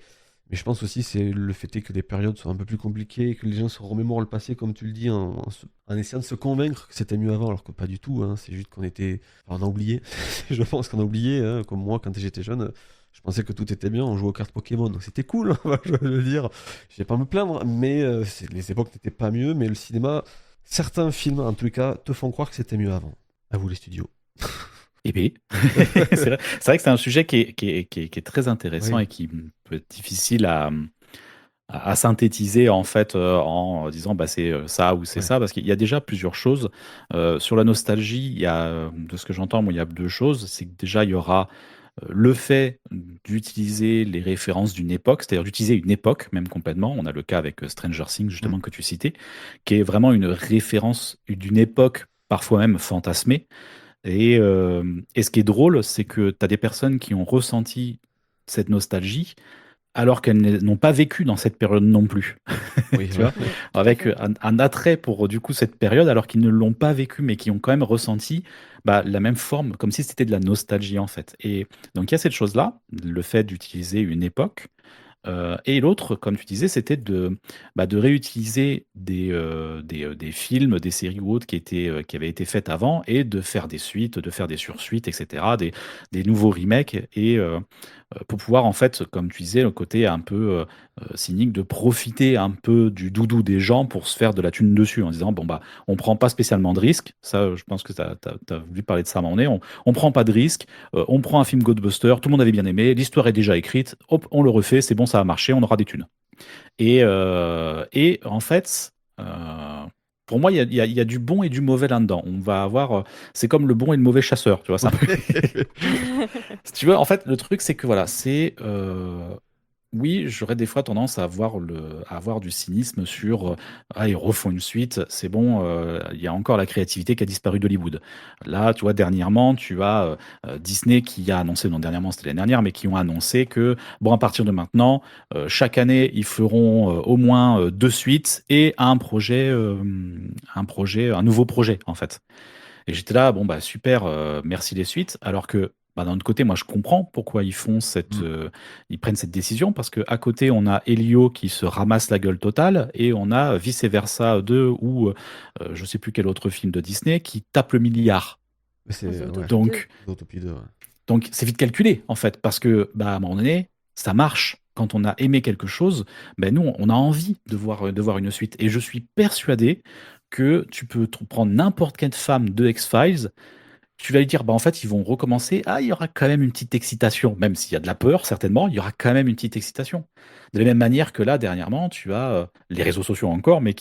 Mais je pense aussi c'est le fait est que les périodes sont un peu plus compliquées, que les gens se remémorent le passé, comme tu le dis, en essayant de se convaincre que c'était mieux avant, alors que pas du tout. Hein. C'est juste qu'on était... Enfin, on a oublié. Je pense qu'on a oublié. Hein. Comme moi, quand j'étais jeune, je pensais que tout était bien. On jouait aux cartes Pokémon. Donc c'était cool, hein, je veux le dire. Je vais pas me plaindre, mais les époques n'étaient pas mieux. Mais le cinéma, certains films, en tous les cas, te font croire que c'était mieux avant. À vous les studios.
Eh bien, c'est vrai que c'est un sujet qui est très intéressant
Oui.
et qui peut être difficile à synthétiser en fait en disant bah, c'est ça ou c'est
Ouais.
ça, parce qu'il y a déjà plusieurs choses. Sur la nostalgie, il y a, de ce que j'entends, moi, il y a deux choses. C'est que déjà, il y aura le fait d'utiliser les références d'une époque, c'est-à-dire d'utiliser une époque même complètement. On a le cas avec Stranger Things, justement, que tu citais, qui est vraiment une référence d'une époque, parfois même fantasmée. Et ce qui est drôle, c'est que tu as des personnes qui ont ressenti cette nostalgie alors qu'elles n'ont pas vécu dans cette période non plus.
Oui,
Tu
ouais.
vois,
Oui, tout à
avec
fait.
un attrait pour du coup cette période alors qu'ils ne l'ont pas vécu, mais qui ont quand même ressenti bah, la même forme, comme si c'était de la nostalgie en fait. Et donc il y a cette chose-là, le fait d'utiliser une époque. Et l'autre, comme tu disais, c'était de réutiliser des films, des séries ou autres qui avaient été faites avant et de faire des suites, de faire des sursuites, etc., des nouveaux remakes pour pouvoir, en fait, comme tu disais, le côté un peu cynique, de profiter un peu du doudou des gens pour se faire de la thune dessus en disant, bon, bah, on prend pas spécialement de risques. Ça, je pense que tu as voulu parler de ça à un moment donné. On prend pas de risques. On prend un film Ghostbuster, tout le monde avait bien aimé, l'histoire est déjà écrite, hop, on le refait, c'est bon, ça a marché, on aura des thunes. Et en fait, pour moi, il y a du bon et du mauvais là-dedans. On va avoir, c'est comme le bon et le mauvais chasseur, tu vois. Si tu veux, en fait, le truc, c'est que voilà, oui, j'aurais des fois tendance à avoir du cynisme sur ah, ils refont une suite, c'est bon, il y a encore la créativité qui a disparu d'Hollywood. Là, tu vois, dernièrement, tu as Disney qui a annoncé, non, dernièrement, c'était l'année dernière, mais qui ont annoncé que, bon, à partir de maintenant, chaque année, ils feront au moins deux suites et un nouveau projet, en fait. Et j'étais là, bon, bah super, merci les suites. Alors que bah, d'un autre côté, moi je comprends pourquoi ils prennent cette décision, parce qu'à côté, on a Elio qui se ramasse la gueule totale, et on a Vice Versa 2 ou je sais plus quel autre film de Disney qui tape le milliard.
Mais c'est ouais.
Zootopie 2.
Donc,
Zootopie 2, ouais.
donc c'est vite calculé, en fait, parce que bah, à un moment donné, ça marche. Quand on a aimé quelque chose, ben nous, on a envie de voir une suite. Et je suis persuadé que tu peux prendre n'importe quelle femme de X-Files, tu vas lui dire, bah en fait, ils vont recommencer. Ah, il y aura quand même une petite excitation, même s'il y a de la peur, certainement, il y aura quand même une petite excitation. De la même manière que là, dernièrement, tu as les réseaux sociaux encore, mais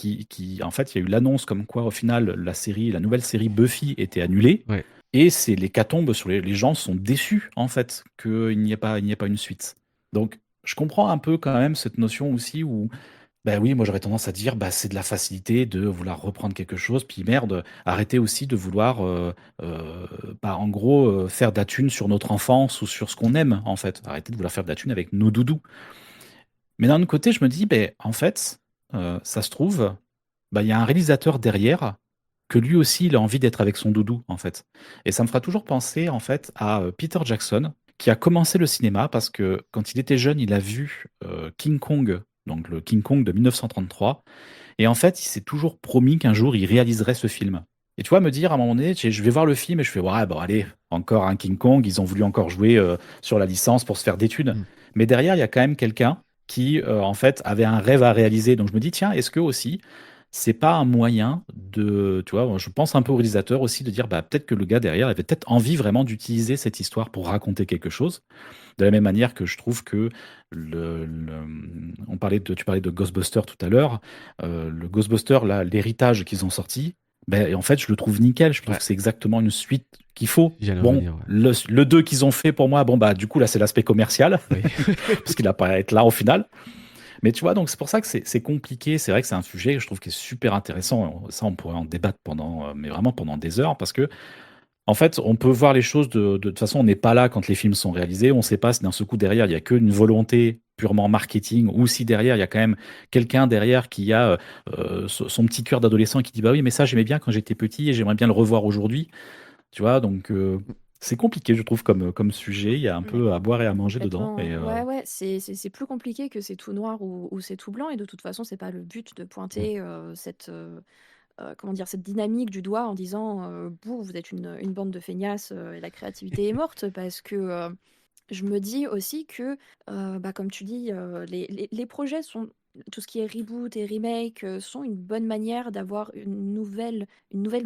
en fait, il y a eu l'annonce comme quoi, au final, la nouvelle série Buffy était annulée.
Ouais.
Et c'est l'hécatombe sur les gens sont déçus, en fait, qu'il n'y ait pas une suite. Donc, je comprends un peu quand même cette notion aussi où bah oui, moi j'aurais tendance à dire bah c'est de la facilité de vouloir reprendre quelque chose, puis merde, arrêtez aussi de vouloir bah, en gros faire de la thune sur notre enfance ou sur ce qu'on aime en fait. Arrêtez de vouloir faire de la thune avec nos doudous. Mais d'un autre côté, je me dis, ben en fait, ça se trouve, bah, il y a un réalisateur derrière que lui aussi il a envie d'être avec son doudou en fait. Et ça me fera toujours penser en fait à Peter Jackson qui a commencé le cinéma parce que quand il était jeune, il a vu King Kong, donc le King Kong de 1933. Et en fait, il s'est toujours promis qu'un jour, il réaliserait ce film. Et tu vois, me dire à un moment donné, je vais voir le film et je fais, ouais, bon, allez, encore un King Kong, ils ont voulu encore jouer sur la licence pour se faire d'études.
Mm.
Mais derrière, il y a quand même quelqu'un qui, en fait, avait un rêve à réaliser. Donc je me dis, tiens, est-ce que aussi, c'est pas un moyen de, tu vois, je pense un peu au réalisateur aussi de dire, bah, peut-être que le gars derrière avait peut-être envie vraiment d'utiliser cette histoire pour raconter quelque chose. De la même manière que je trouve que tu parlais de Ghostbusters tout à l'heure, le Ghostbusters, là, l'héritage qu'ils ont sorti, ben, en fait, je le trouve nickel. Je trouve
Ouais.
que c'est exactement une suite qu'il faut.
J'allais
Bon,
revenir, ouais.
le 2 qu'ils ont fait pour moi, bon, bah, du coup, là, c'est l'aspect commercial,
Oui.
parce qu'il n'a pas à être là au final. Mais tu vois, donc c'est pour ça que c'est compliqué. C'est vrai que c'est un sujet que je trouve qui est super intéressant. Ça, on pourrait en débattre pendant, mais vraiment pendant des heures, parce que en fait, on peut voir les choses de toute façon, on n'est pas là quand les films sont réalisés. On ne sait pas si d'un seul coup derrière, il y a qu'une volonté purement marketing ou si derrière, il y a quand même quelqu'un derrière qui a son petit cœur d'adolescent qui dit bah oui, mais ça, j'aimais bien quand j'étais petit et j'aimerais bien le revoir aujourd'hui. Tu vois, donc c'est compliqué, je trouve, comme sujet. Il y a un
Mais
peu à boire et à manger dedans.
complètement.
Mais
Ouais, c'est plus compliqué que c'est tout noir ou c'est tout blanc. Et de toute façon, c'est pas le but de pointer comment dire, cette dynamique du doigt en disant bouh, vous êtes une bande de feignasses et la créativité est morte. Parce que je me dis aussi que, bah, comme tu dis, les projets sont. Tout ce qui est reboot et remake sont une bonne manière d'avoir une nouvelle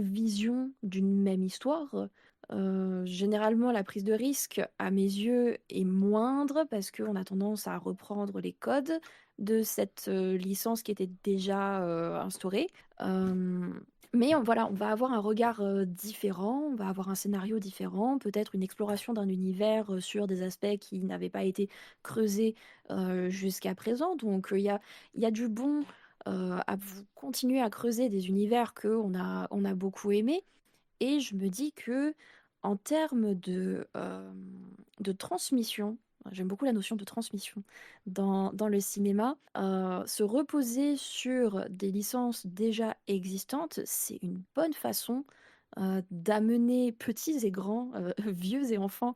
vision d'une même histoire. Généralement, la prise de risque, à mes yeux, est moindre parce qu'on a tendance à reprendre les codes de cette licence qui était déjà instaurée. Euh, mais voilà, on va avoir un regard différent, on va avoir un scénario différent, peut-être une exploration d'un univers sur des aspects qui n'avaient pas été creusés jusqu'à présent. Donc il y a du bon à vous continuer à creuser des univers on a beaucoup aimés. Et je me dis que en termes de transmission, j'aime beaucoup la notion de transmission dans le cinéma, se reposer sur des licences déjà existantes, c'est une bonne façon d'amener petits et grands, vieux et enfants,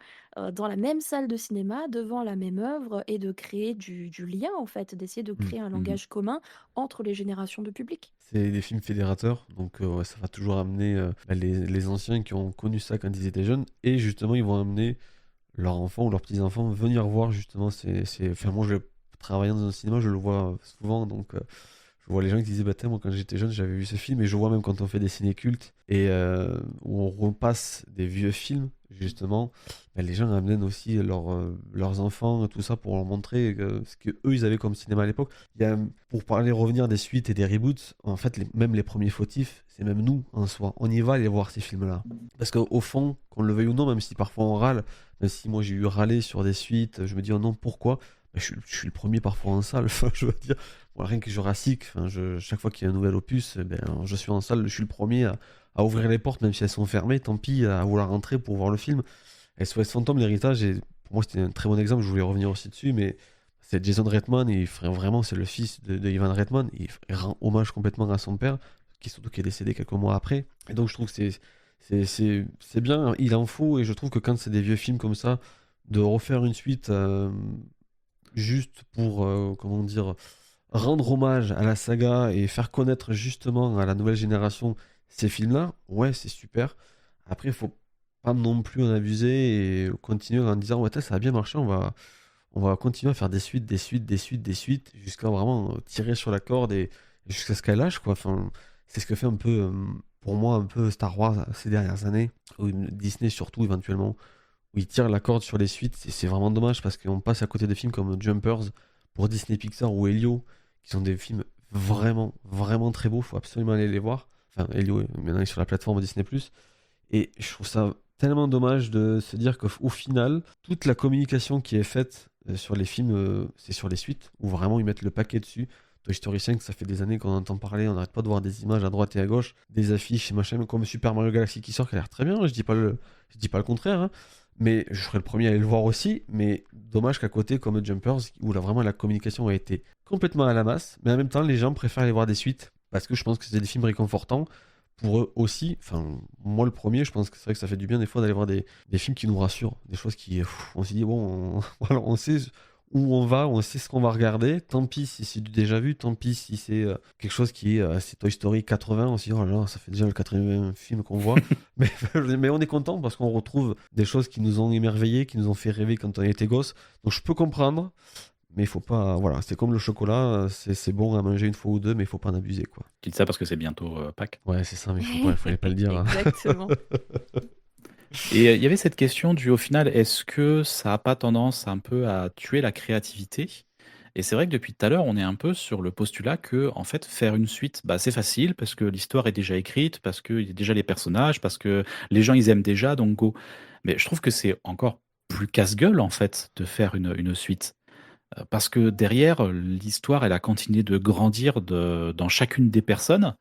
dans la même salle de cinéma, devant la même œuvre, et de créer du lien, en fait, d'essayer de
Mm.
créer un
Mhm.
langage commun entre les générations de public.
C'est des films fédérateurs, donc ouais, ça va toujours amener bah, les anciens qui ont connu ça quand ils étaient jeunes, et justement ils vont amener leurs enfants ou leurs petits-enfants venir voir justement Enfin, moi, travaillant dans un cinéma, je le vois souvent, donc je vois les gens qui disaient, bah, tiens, moi quand j'étais jeune, j'avais vu ce film, et je vois même quand on fait des ciné-cultes, et où on repasse des vieux films, justement, bah, les gens amènent aussi leurs enfants et tout ça pour leur montrer ce que eux ils avaient comme cinéma à l'époque. Il y a, pour parler revenir des suites et des reboots, en fait, même les premiers fautifs, c'est même nous en soi. On y va aller voir ces films-là. Parce qu'au fond, qu'on le veuille ou non, même si parfois on râle, même si moi j'ai eu râler sur des suites, je me dis oh non, pourquoi? Bah, je suis le premier parfois en salle, enfin, je veux dire, voilà, rien que Jurassic, enfin, chaque fois qu'il y a un nouvel opus, ben, je suis en salle, je suis le premier à ouvrir les portes, même si elles sont fermées, tant pis, à vouloir rentrer pour voir le film. Et SOS Fantôme, l'héritage, pour moi c'était un très bon exemple, je voulais revenir aussi dessus, mais c'est Jason Reitman, et vraiment c'est le fils de Ivan Reitman, il rend hommage complètement à son père, surtout qui est décédé quelques mois après. Et donc je trouve que c'est bien, il en faut, et je trouve que quand c'est des vieux films comme ça, de refaire une suite juste pour, comment dire, rendre hommage à la saga et faire connaître justement à la nouvelle génération ces films-là, ouais, c'est super. Après, il faut pas non plus en abuser et continuer en disant, ouais, ça a bien marché, on va continuer à faire des suites, des suites, jusqu'à vraiment tirer sur la corde et jusqu'à ce qu'elle lâche, quoi. Enfin, c'est ce que fait un peu, pour moi, un peu Star Wars ces dernières années, ou Disney surtout, éventuellement, où ils tirent la corde sur les suites. C'est vraiment dommage parce qu'on passe à côté de films comme Jumpers pour Disney Pixar ou Helio, qui sont des films vraiment, vraiment très beaux. Il faut absolument aller les voir. Enfin, Helio, maintenant, il est sur la plateforme Disney+. Et je trouve ça tellement dommage de se dire qu'au final, toute la communication qui est faite sur les films, c'est sur les suites, où vraiment ils mettent le paquet dessus. Toy Story 5, ça fait des années qu'on entend parler, on n'arrête pas de voir des images à droite et à gauche, des affiches et machin, comme Super Mario Galaxy qui sort, qui a l'air très bien, je dis pas le contraire, hein. Mais je serais le premier à aller le voir aussi, mais dommage qu'à côté, comme Jumpers, où là vraiment la communication a été complètement à la masse, mais en même temps, les gens préfèrent aller voir des suites, parce que je pense que c'est des films réconfortants, pour eux aussi. Enfin, moi, le premier, je pense que c'est vrai que ça fait du bien des fois d'aller voir des films qui nous rassurent, des choses qui, on s'est dit, bon, voilà, on sait où on va, on sait ce qu'on va regarder. Tant pis si c'est du déjà vu, tant pis si c'est quelque chose qui est c'est Toy Story 80. On s'est dit, oh là là, ça fait déjà le 80e film qu'on voit. mais, mais on est content parce qu'on retrouve des choses qui nous ont émerveillés, qui nous ont fait rêver quand on était gosse. Donc je peux comprendre. Mais il faut pas, voilà, c'est comme le chocolat, c'est bon à manger une fois ou deux, mais il faut pas en abuser, quoi.
Je dis ça parce que c'est bientôt Pâques.
Ouais, c'est ça, mais fallait pas le dire, hein.
Exactement.
Et il y avait cette question du, au final, est-ce que ça a pas tendance un peu à tuer la créativité? Et c'est vrai que depuis tout à l'heure, on est un peu sur le postulat que, en fait, faire une suite, bah, c'est facile parce que l'histoire est déjà écrite, parce qu'il y a déjà les personnages, parce que les gens, ils aiment déjà, donc go. Mais je trouve que c'est encore plus casse-gueule, en fait, de faire une suite. Parce que derrière, l'histoire, elle a continué de grandir dans chacune des personnes.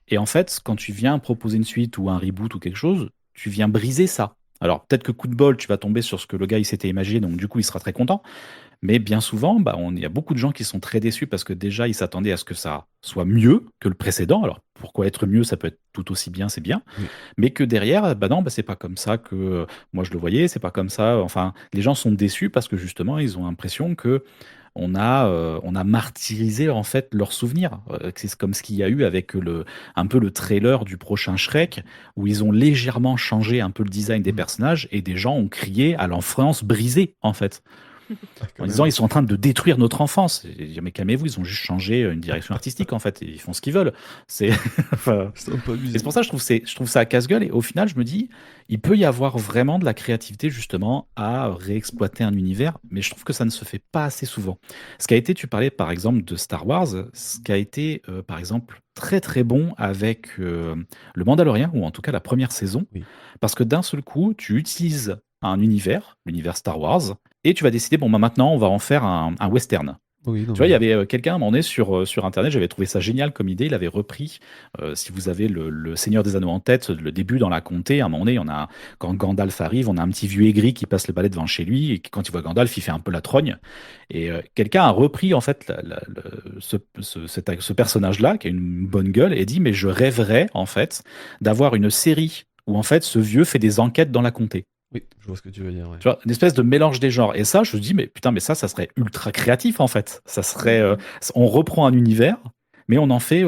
Et en fait, quand tu viens proposer une suite ou un reboot ou quelque chose, tu viens briser ça. Alors peut-être que coup de bol, tu vas tomber sur ce que le gars il s'était imaginé, donc du coup il sera très content. Mais bien souvent, bah, il y a beaucoup de gens qui sont très déçus parce que déjà ils s'attendaient à ce que ça soit mieux que le précédent. Alors pourquoi être mieux, ça peut être tout aussi bien, c'est bien.
Oui.
Mais que derrière, bah non, bah, c'est pas comme ça que moi je le voyais, c'est pas comme ça. Enfin, les gens sont déçus parce que justement ils ont l'impression que on a martyrisé en fait leurs souvenirs. C'est comme ce qu'il y a eu avec un peu le trailer du prochain Shrek, où ils ont légèrement changé un peu le design des
Mm.
personnages et des gens ont crié à l'enfance brisée en fait.
Quand
En disant
même.
ils sont en train de détruire notre enfance. Et je dis, mais calmez-vous, ils ont juste changé une direction artistique en fait, et ils font ce qu'ils veulent. C'est enfin,
C'est un peu
et
abusé.
c'est pour ça que je trouve ça à casse-gueule. Et au final, je me dis, il peut y avoir vraiment de la créativité justement à réexploiter un univers, mais je trouve que ça ne se fait pas assez souvent. Ce qui a été, tu parlais par exemple de Star Wars, ce qui a été par exemple très très bon avec le Mandalorian, ou en tout cas la première saison,
Oui.
parce que d'un seul coup, tu utilises un univers, l'univers Star Wars, et tu vas décider, bon, bah maintenant, on va en faire un western.
Oui, non,
Tu vois, il y
mais
avait quelqu'un à un moment donné sur Internet, j'avais trouvé ça génial comme idée. Il avait repris, si vous avez le Seigneur des Anneaux en tête, le début dans la comté, à un moment donné, quand Gandalf arrive, on a un petit vieux aigri qui passe le balai devant chez lui, et quand il voit Gandalf, il fait un peu la trogne. Et quelqu'un a repris, en fait, ce personnage-là, qui a une bonne gueule, et dit, mais je rêverais, en fait, d'avoir une série où, en fait, ce vieux fait des enquêtes dans la comté.
oui, je vois ce que tu veux dire, ouais.
Tu vois, une espèce de mélange des genres. Et ça, je me dis, mais putain, mais ça serait ultra créatif en fait. Ça serait, on reprend un univers, mais on en fait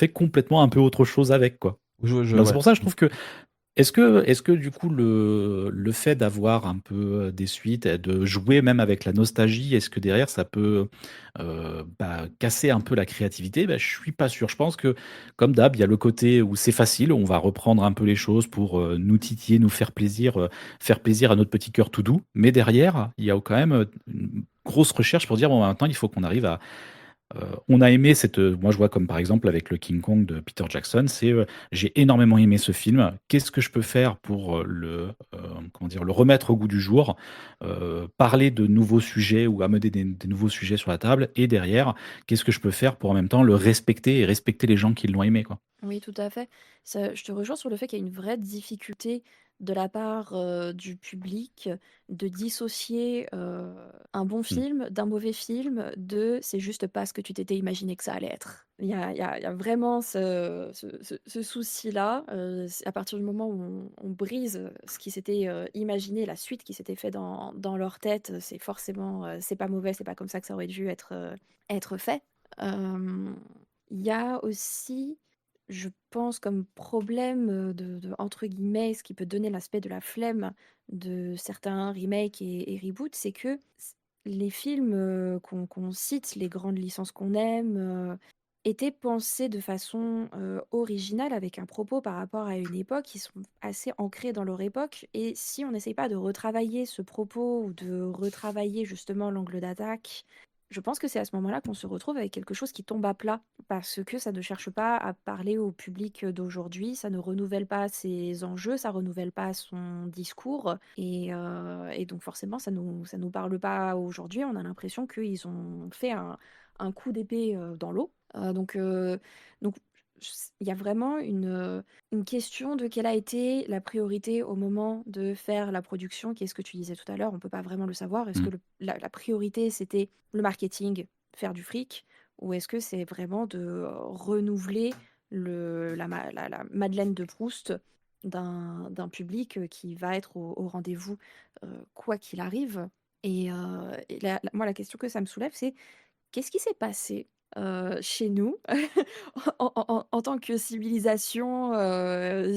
complètement un peu autre chose avec, quoi. Donc c'est
Ouais.
pour ça que je trouve que est-ce que du coup le fait d'avoir un peu des suites, et de jouer même avec la nostalgie, est-ce que derrière ça peut casser un peu la créativité? Je suis pas sûr. Je pense que comme d'hab, il y a le côté où c'est facile, on va reprendre un peu les choses pour nous titiller, nous faire plaisir à notre petit cœur tout doux. Mais derrière, il y a quand même une grosse recherche pour dire bon, maintenant il faut qu'on arrive à on a aimé moi je vois comme par exemple avec le King Kong de Peter Jackson, j'ai énormément aimé ce film. Qu'est-ce que je peux faire pour comment dire, le remettre au goût du jour, parler de nouveaux sujets ou amener des nouveaux sujets sur la table, et derrière, qu'est-ce que je peux faire pour en même temps le respecter et respecter les gens qui l'ont aimé, quoi.
Oui, tout à fait. Je te rejoins sur le fait qu'il y a une vraie difficulté de la part du public de dissocier un bon
Mm.
film d'un mauvais film, de c'est juste pas ce que tu t'étais imaginé que ça allait être. Il y a vraiment ce souci-là. À partir du moment où on brise ce qui s'était imaginé, la suite qui s'était fait dans leur tête, c'est forcément, c'est pas mauvais, c'est pas comme ça que ça aurait dû être fait. Euh, Il y a aussi, je pense, comme problème entre guillemets, ce qui peut donner l'aspect de la flemme de certains remakes et reboots, c'est que les films qu'on cite, les grandes licences qu'on aime, étaient pensés de façon originale, avec un propos par rapport à une époque, ils sont assez ancrés dans leur époque. Et si on n'essaye pas de retravailler ce propos ou de retravailler justement l'angle d'attaque, je pense que c'est à ce moment-là qu'on se retrouve avec quelque chose qui tombe à plat, parce que ça ne cherche pas à parler au public d'aujourd'hui, ça ne renouvelle pas ses enjeux, ça renouvelle pas son discours, et donc forcément ça nous parle pas aujourd'hui. On a l'impression qu'ils ont fait un coup d'épée dans l'eau. Donc il y a vraiment une question de quelle a été la priorité au moment de faire la production, qui est ce que tu disais tout à l'heure, on peut pas vraiment le savoir. Est-ce que
Mm.
la priorité c'était le marketing, faire du fric, ou est-ce que c'est vraiment de renouveler la Madeleine de Proust d'un public qui va être au rendez-vous quoi qu'il arrive. Et moi, la question que ça me soulève, c'est qu'est-ce qui s'est passé chez nous en tant que civilisation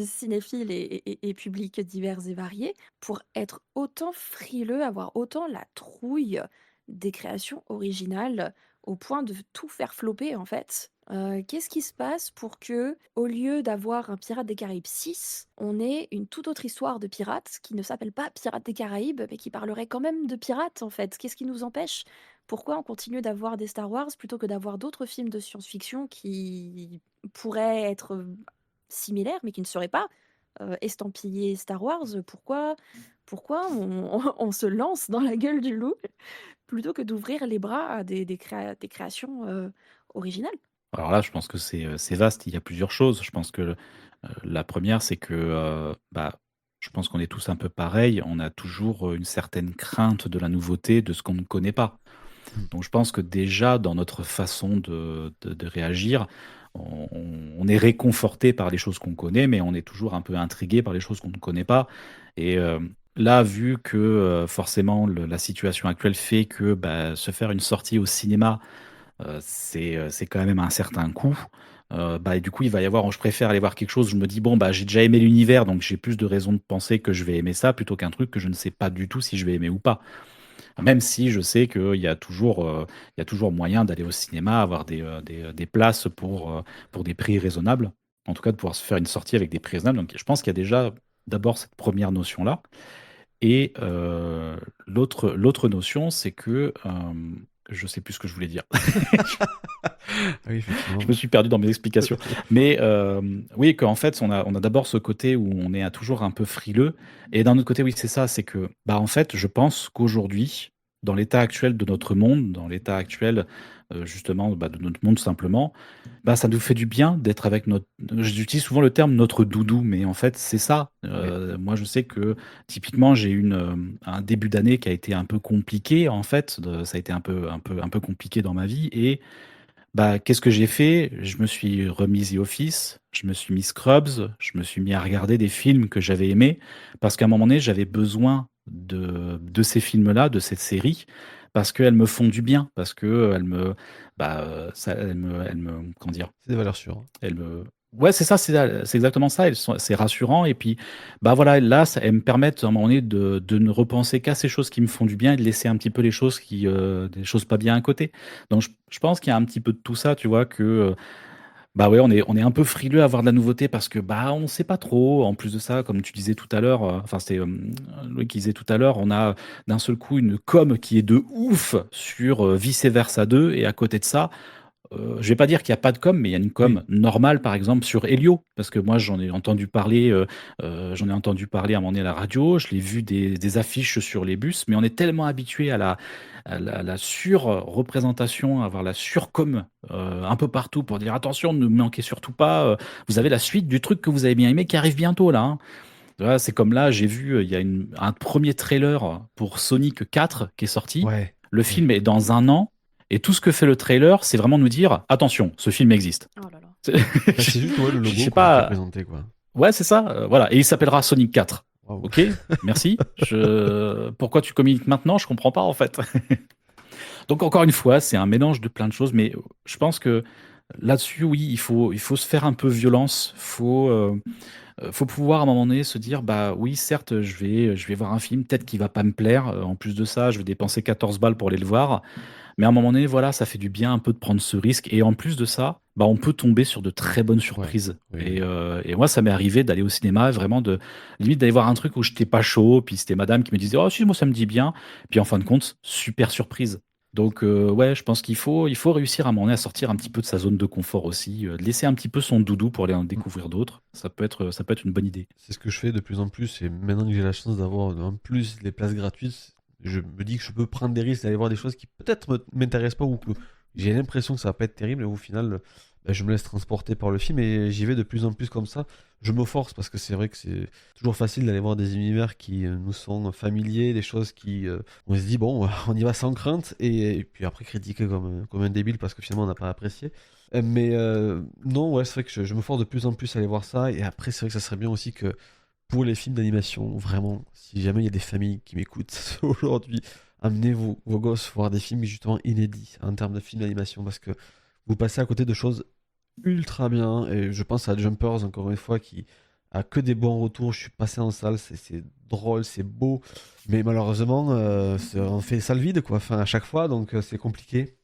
cinéphile et public divers et variés pour être autant frileux, avoir autant la trouille des créations originales au point de tout faire flopper en fait. Qu'est-ce qui se passe pour que, au lieu d'avoir un Pirate des Caraïbes 6, on ait une toute autre histoire de pirates qui ne s'appelle pas Pirates des Caraïbes, mais qui parlerait quand même de pirates en fait? Qu'est-ce qui nous empêche? Pourquoi on continue d'avoir des Star Wars plutôt que d'avoir d'autres films de science-fiction qui pourraient être similaires, mais qui ne seraient pas estampillés Star Wars? Pourquoi on se lance dans la gueule du loup plutôt que d'ouvrir les bras à des créations originales?
Alors là, je pense que c'est vaste. Il y a plusieurs choses. Je pense que la première, c'est que je pense qu'on est tous un peu pareils. On a toujours une certaine crainte de la nouveauté, de ce qu'on ne connaît pas. Donc je pense que déjà, dans notre façon de réagir, on est réconforté par les choses qu'on connaît, mais on est toujours un peu intrigué par les choses qu'on ne connaît pas. Et là, vu que forcément la situation actuelle fait que se faire une sortie au cinéma, c'est quand même un certain coût. Et du coup, il va y avoir, je préfère aller voir quelque chose, je me dis, bon, j'ai déjà aimé l'univers, donc j'ai plus de raisons de penser que je vais aimer ça, plutôt qu'un truc que je ne sais pas du tout si je vais aimer ou pas. Même si je sais qu'il y a toujours moyen d'aller au cinéma, avoir des places pour des prix raisonnables. En tout cas, de pouvoir se faire une sortie avec des prix raisonnables. Donc, je pense qu'il y a déjà d'abord cette première notion-là. Et l'autre notion, c'est que je sais plus ce que je voulais dire.
Oui, effectivement.
Je me suis perdu dans mes explications. Mais oui, qu'en fait, on a d'abord ce côté où on est toujours un peu frileux. Et d'un autre côté, oui, c'est ça. C'est que, en fait, je pense qu'aujourd'hui, dans l'état actuel de notre monde, dans l'état actuel, justement, de notre monde simplement, ça nous fait du bien d'être avec notre. J'utilise souvent le terme notre doudou, mais en fait, c'est ça. Moi, je sais que typiquement, j'ai eu un début d'année qui a été un peu compliqué. En fait, ça a été un peu compliqué dans ma vie. Et qu'est-ce que j'ai fait? Je me suis remis The Office, je me suis mis Scrubs, je me suis mis à regarder des films que j'avais aimés, parce qu'à un moment donné, j'avais besoin de ces films-là, de cette série, parce qu'elles me font du bien, parce que elles me, comment dire,
C'est des valeurs sûres.
elles me, ouais, c'est ça, c'est exactement ça. C'est rassurant, et puis, voilà, là, elles me permettent à un moment donné de ne repenser qu'à ces choses qui me font du bien et de laisser un petit peu les choses des choses pas bien à côté. Donc, je pense qu'il y a un petit peu de tout ça, tu vois, que ouais, on est un peu frileux à avoir de la nouveauté parce que on sait pas trop. En plus de ça, comme tu disais tout à l'heure, enfin c'était Loïc qui disait tout à l'heure, on a d'un seul coup une com qui est de ouf sur Vice Versa 2, et à côté de ça, je vais pas dire qu'il y a pas de com, mais il y a une com normale, par exemple sur Helio, parce que moi j'en ai entendu parler à un moment donné à la radio, je l'ai vu des affiches sur les bus, mais on est tellement habitué à la sur-représentation, à avoir la sur-com un peu partout pour dire attention, ne manquez surtout pas, vous avez la suite du truc que vous avez bien aimé qui arrive bientôt là, hein. Voilà, c'est comme là, j'ai vu, il y a un premier trailer pour Sonic 4 qui est sorti.
Ouais.
Le film est dans 1 an. Et tout ce que fait le trailer, c'est vraiment nous dire attention, ce film existe.
Oh là là.
C'est juste le logo
Je sais
qui
pas.
est présenté, quoi.
Ouais, c'est ça. Voilà. Et il s'appellera Sonic 4.
Wow.
Ok, merci. Pourquoi tu communiques maintenant? Je comprends pas en fait. Donc encore une fois, c'est un mélange de plein de choses, mais je pense que là-dessus, oui, il faut se faire un peu violence. Faut pouvoir à un moment donné se dire oui, certes, je vais voir un film, peut-être qu'il va pas me plaire. En plus de ça, je vais dépenser 14 balles pour aller le voir. Mais à un moment donné, voilà, ça fait du bien un peu de prendre ce risque. Et en plus de ça, on peut tomber sur de très bonnes surprises.
Ouais,
Et moi, ça m'est arrivé d'aller au cinéma, vraiment limite d'aller voir un truc où j'étais pas chaud, puis c'était madame qui me disait oh si, moi ça me dit bien. Puis en fin de compte, super surprise. Donc ouais, je pense qu'il faut réussir à un moment donné à sortir un petit peu de sa zone de confort aussi, de laisser un petit peu son doudou pour aller en découvrir d'autres. Ça peut être une bonne idée.
C'est ce que je fais de plus en plus, et maintenant que j'ai la chance d'avoir en plus les places gratuites, je me dis que je peux prendre des risques d'aller voir des choses qui peut-être m'intéressent pas, ou que j'ai l'impression que ça va pas être terrible, et au final, je me laisse transporter par le film, et j'y vais de plus en plus comme ça. Je me force, parce que c'est vrai que c'est toujours facile d'aller voir des univers qui nous sont familiers, des choses qui on se dit bon, on y va sans crainte, et puis après critiquer comme un débile parce que finalement on n'a pas apprécié. Non, ouais, c'est vrai que je me force de plus en plus à aller voir ça. Et après, c'est vrai que ça serait bien aussi que pour les films d'animation, vraiment, si jamais il y a des familles qui m'écoutent aujourd'hui, amenez vos gosses voir des films justement inédits en termes de films d'animation parce que vous passez à côté de choses ultra bien. Et je pense à Jumpers, encore une fois, qui a que des bons retours. Je suis passé en salle, c'est drôle, c'est beau. Mais malheureusement, on fait salle vide, quoi. Enfin, à chaque fois, donc c'est compliqué.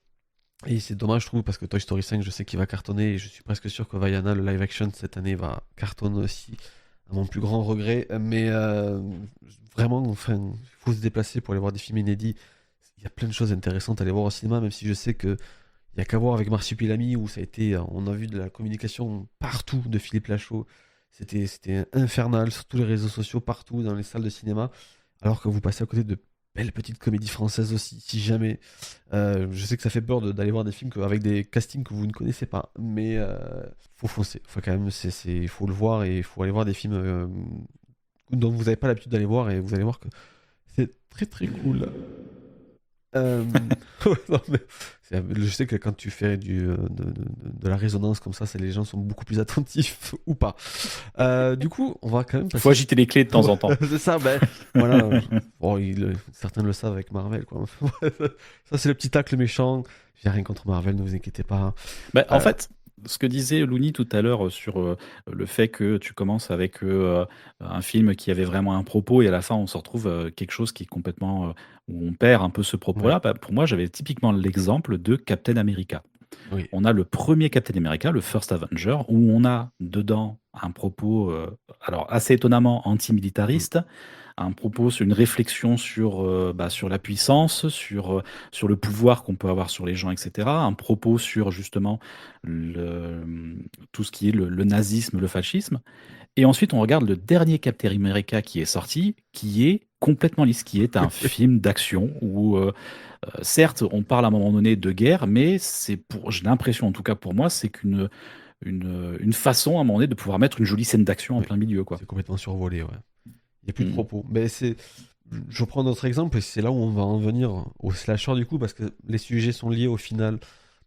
Et c'est dommage, je trouve, parce que Toy Story 5, je sais qu'il va cartonner. Et je suis presque sûr que Vaiana, le live action, cette année, va cartonner aussi. À mon plus grand regret. Mais vraiment, enfin, il faut se déplacer pour aller voir des films inédits. Il y a plein de choses intéressantes à aller voir au cinéma, même si je sais que il y a qu'à voir avec Marsupilami où ça a été, on a vu de la communication partout de Philippe Lachaud. C'était infernal sur tous les réseaux sociaux, partout dans les salles de cinéma. Alors que vous passez à côté de belles petites comédies françaises aussi, si jamais. Je sais que ça fait peur d'aller voir des films avec des castings que vous ne connaissez pas, mais faut foncer. Faut quand même, il faut le voir et il faut aller voir des films dont vous n'avez pas l'habitude d'aller voir et vous allez voir que c'est très très cool. Ouais, non, mais je sais que quand tu fais de la résonance comme ça, les gens sont beaucoup plus attentifs ou pas. Du coup, on va quand même
Il faut agiter les clés de temps en temps.
C'est ça, ben voilà. Bon, certains le savent avec Marvel, quoi. Ça, c'est le petit tacle méchant. J'ai rien contre Marvel, ne vous inquiétez pas.
En fait, ce que disait Looney tout à l'heure sur le fait que tu commences avec un film qui avait vraiment un propos et à la fin on se retrouve quelque chose qui est complètement où on perd un peu ce propos-là.
Ouais.
Pour moi, j'avais typiquement l'exemple de Captain America.
Oui.
On a le premier Captain America, le First Avenger, où on a dedans un propos, alors assez étonnamment antimilitariste, un propos sur une réflexion sur la puissance, sur le pouvoir qu'on peut avoir sur les gens, etc. Un propos sur justement tout ce qui est le nazisme, le fascisme. Et ensuite, on regarde le dernier Captain America qui est sorti, qui est complètement lisse, qui est un film d'action où, certes, on parle à un moment donné de guerre, mais j'ai l'impression, en tout cas pour moi, c'est une façon à un moment donné de pouvoir mettre une jolie scène d'action en
Oui.
plein milieu, quoi.
C'est complètement survolé, ouais. Il n'y a plus de propos. Mais je prends notre exemple et c'est là où on va en venir au slasher du coup, parce que les sujets sont liés au final,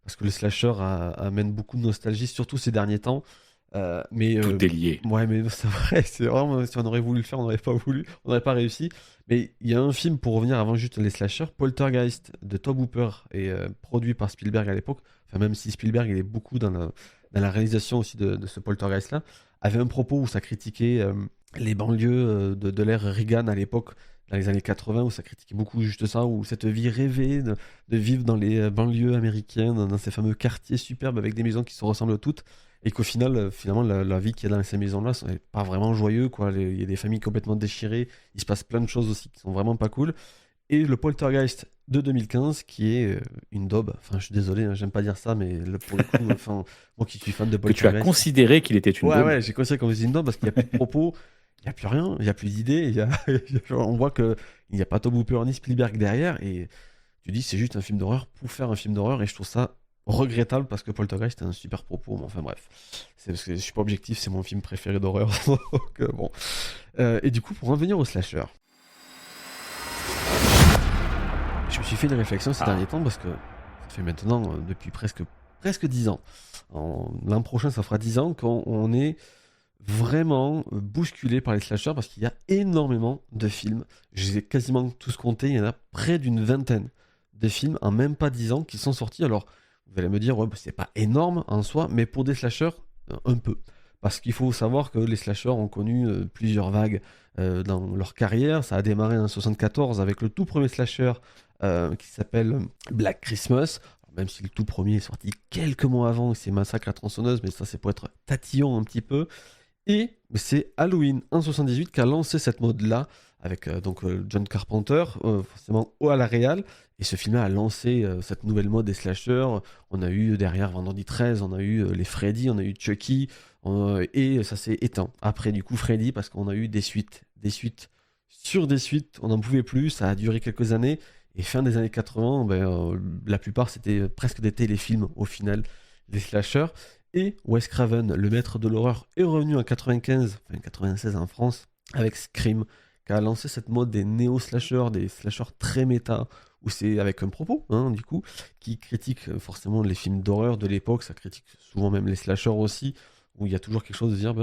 parce que le slasher amène beaucoup de nostalgie, surtout ces derniers temps.
Tout est lié.
Ouais, mais c'est vrai, c'est vraiment, si on aurait voulu le faire, on n'aurait pas voulu, on n'aurait pas réussi. Mais il y a un film pour revenir avant juste les slashers, Poltergeist de Tobe Hooper et produit par Spielberg à l'époque. Enfin, même si Spielberg il est beaucoup dans la réalisation aussi de ce Poltergeist-là, avait un propos où ça critiquait les banlieues de l'ère Reagan à l'époque, dans les années 80, où ça critiquait beaucoup juste ça, où cette vie rêvée de vivre dans les banlieues américaines, dans ces fameux quartiers superbes avec des maisons qui se ressemblent toutes, et qu'au final, finalement, la vie qu'il y a dans ces maisons-là, n'est pas vraiment joyeux, quoi. Il y a des familles complètement déchirées, il se passe plein de choses aussi qui sont vraiment pas cool. Et le Poltergeist de 2015, qui est une daube. Enfin, je suis désolé, hein, j'aime pas dire ça, mais pour le coup, enfin, moi qui suis fan de
Que tu as
Poltergeist.
considéré qu'il était une
Ouais,
daube.
ouais, j'ai considéré comme une daube parce qu'il n'y a plus de propos, il n'y a plus rien, il n'y a plus d'idées. On voit qu'il n'y a pas Tobe Hooper ni Spielberg derrière. Et tu dis, c'est juste un film d'horreur pour faire un film d'horreur. Et je trouve ça regrettable parce que Poltergeist est un super propos. Mais enfin, bref, c'est parce que je suis pas objectif, c'est mon film préféré d'horreur. Donc, bon. Et du coup, pour revenir au slasher. Je me suis fait une réflexion ces derniers temps parce que ça fait maintenant depuis presque 10 ans. L'an prochain, ça fera 10 ans qu'on est vraiment bousculé par les slashers parce qu'il y a énormément de films. Je les ai quasiment tous comptés. Il y en a près d'une vingtaine de films en même pas 10 ans qui sont sortis. Alors, vous allez me dire, ouais, bah, c'est pas énorme en soi, mais pour des slashers, un peu. Parce qu'il faut savoir que les slashers ont connu plusieurs vagues dans leur carrière. Ça a démarré en 1974 avec le tout premier slasher qui s'appelle Black Christmas. Alors, même si le tout premier est sorti quelques mois avant, c'est Massacre à la tronçonneuse, mais ça c'est pour être tatillon un petit peu. Et c'est Halloween en 78 qui a lancé cette mode-là avec John Carpenter, forcément à la réal. Et ce film-là a lancé cette nouvelle mode des slashers. On a eu derrière Vendredi 13, on a eu les Freddy, on a eu Chucky, et ça s'est éteint. Après du coup Freddy, parce qu'on a eu des suites sur des suites, on n'en pouvait plus, ça a duré quelques années. Et fin des années 80, la plupart c'était presque des téléfilms au final, des slashers. Et Wes Craven, le maître de l'horreur, est revenu en 95, enfin 96 en France, avec Scream, qui a lancé cette mode des néo-slashers, des slashers très méta, où c'est avec un propos, hein, du coup, qui critique forcément les films d'horreur de l'époque, ça critique souvent même les slashers aussi, où il y a toujours quelque chose de dire,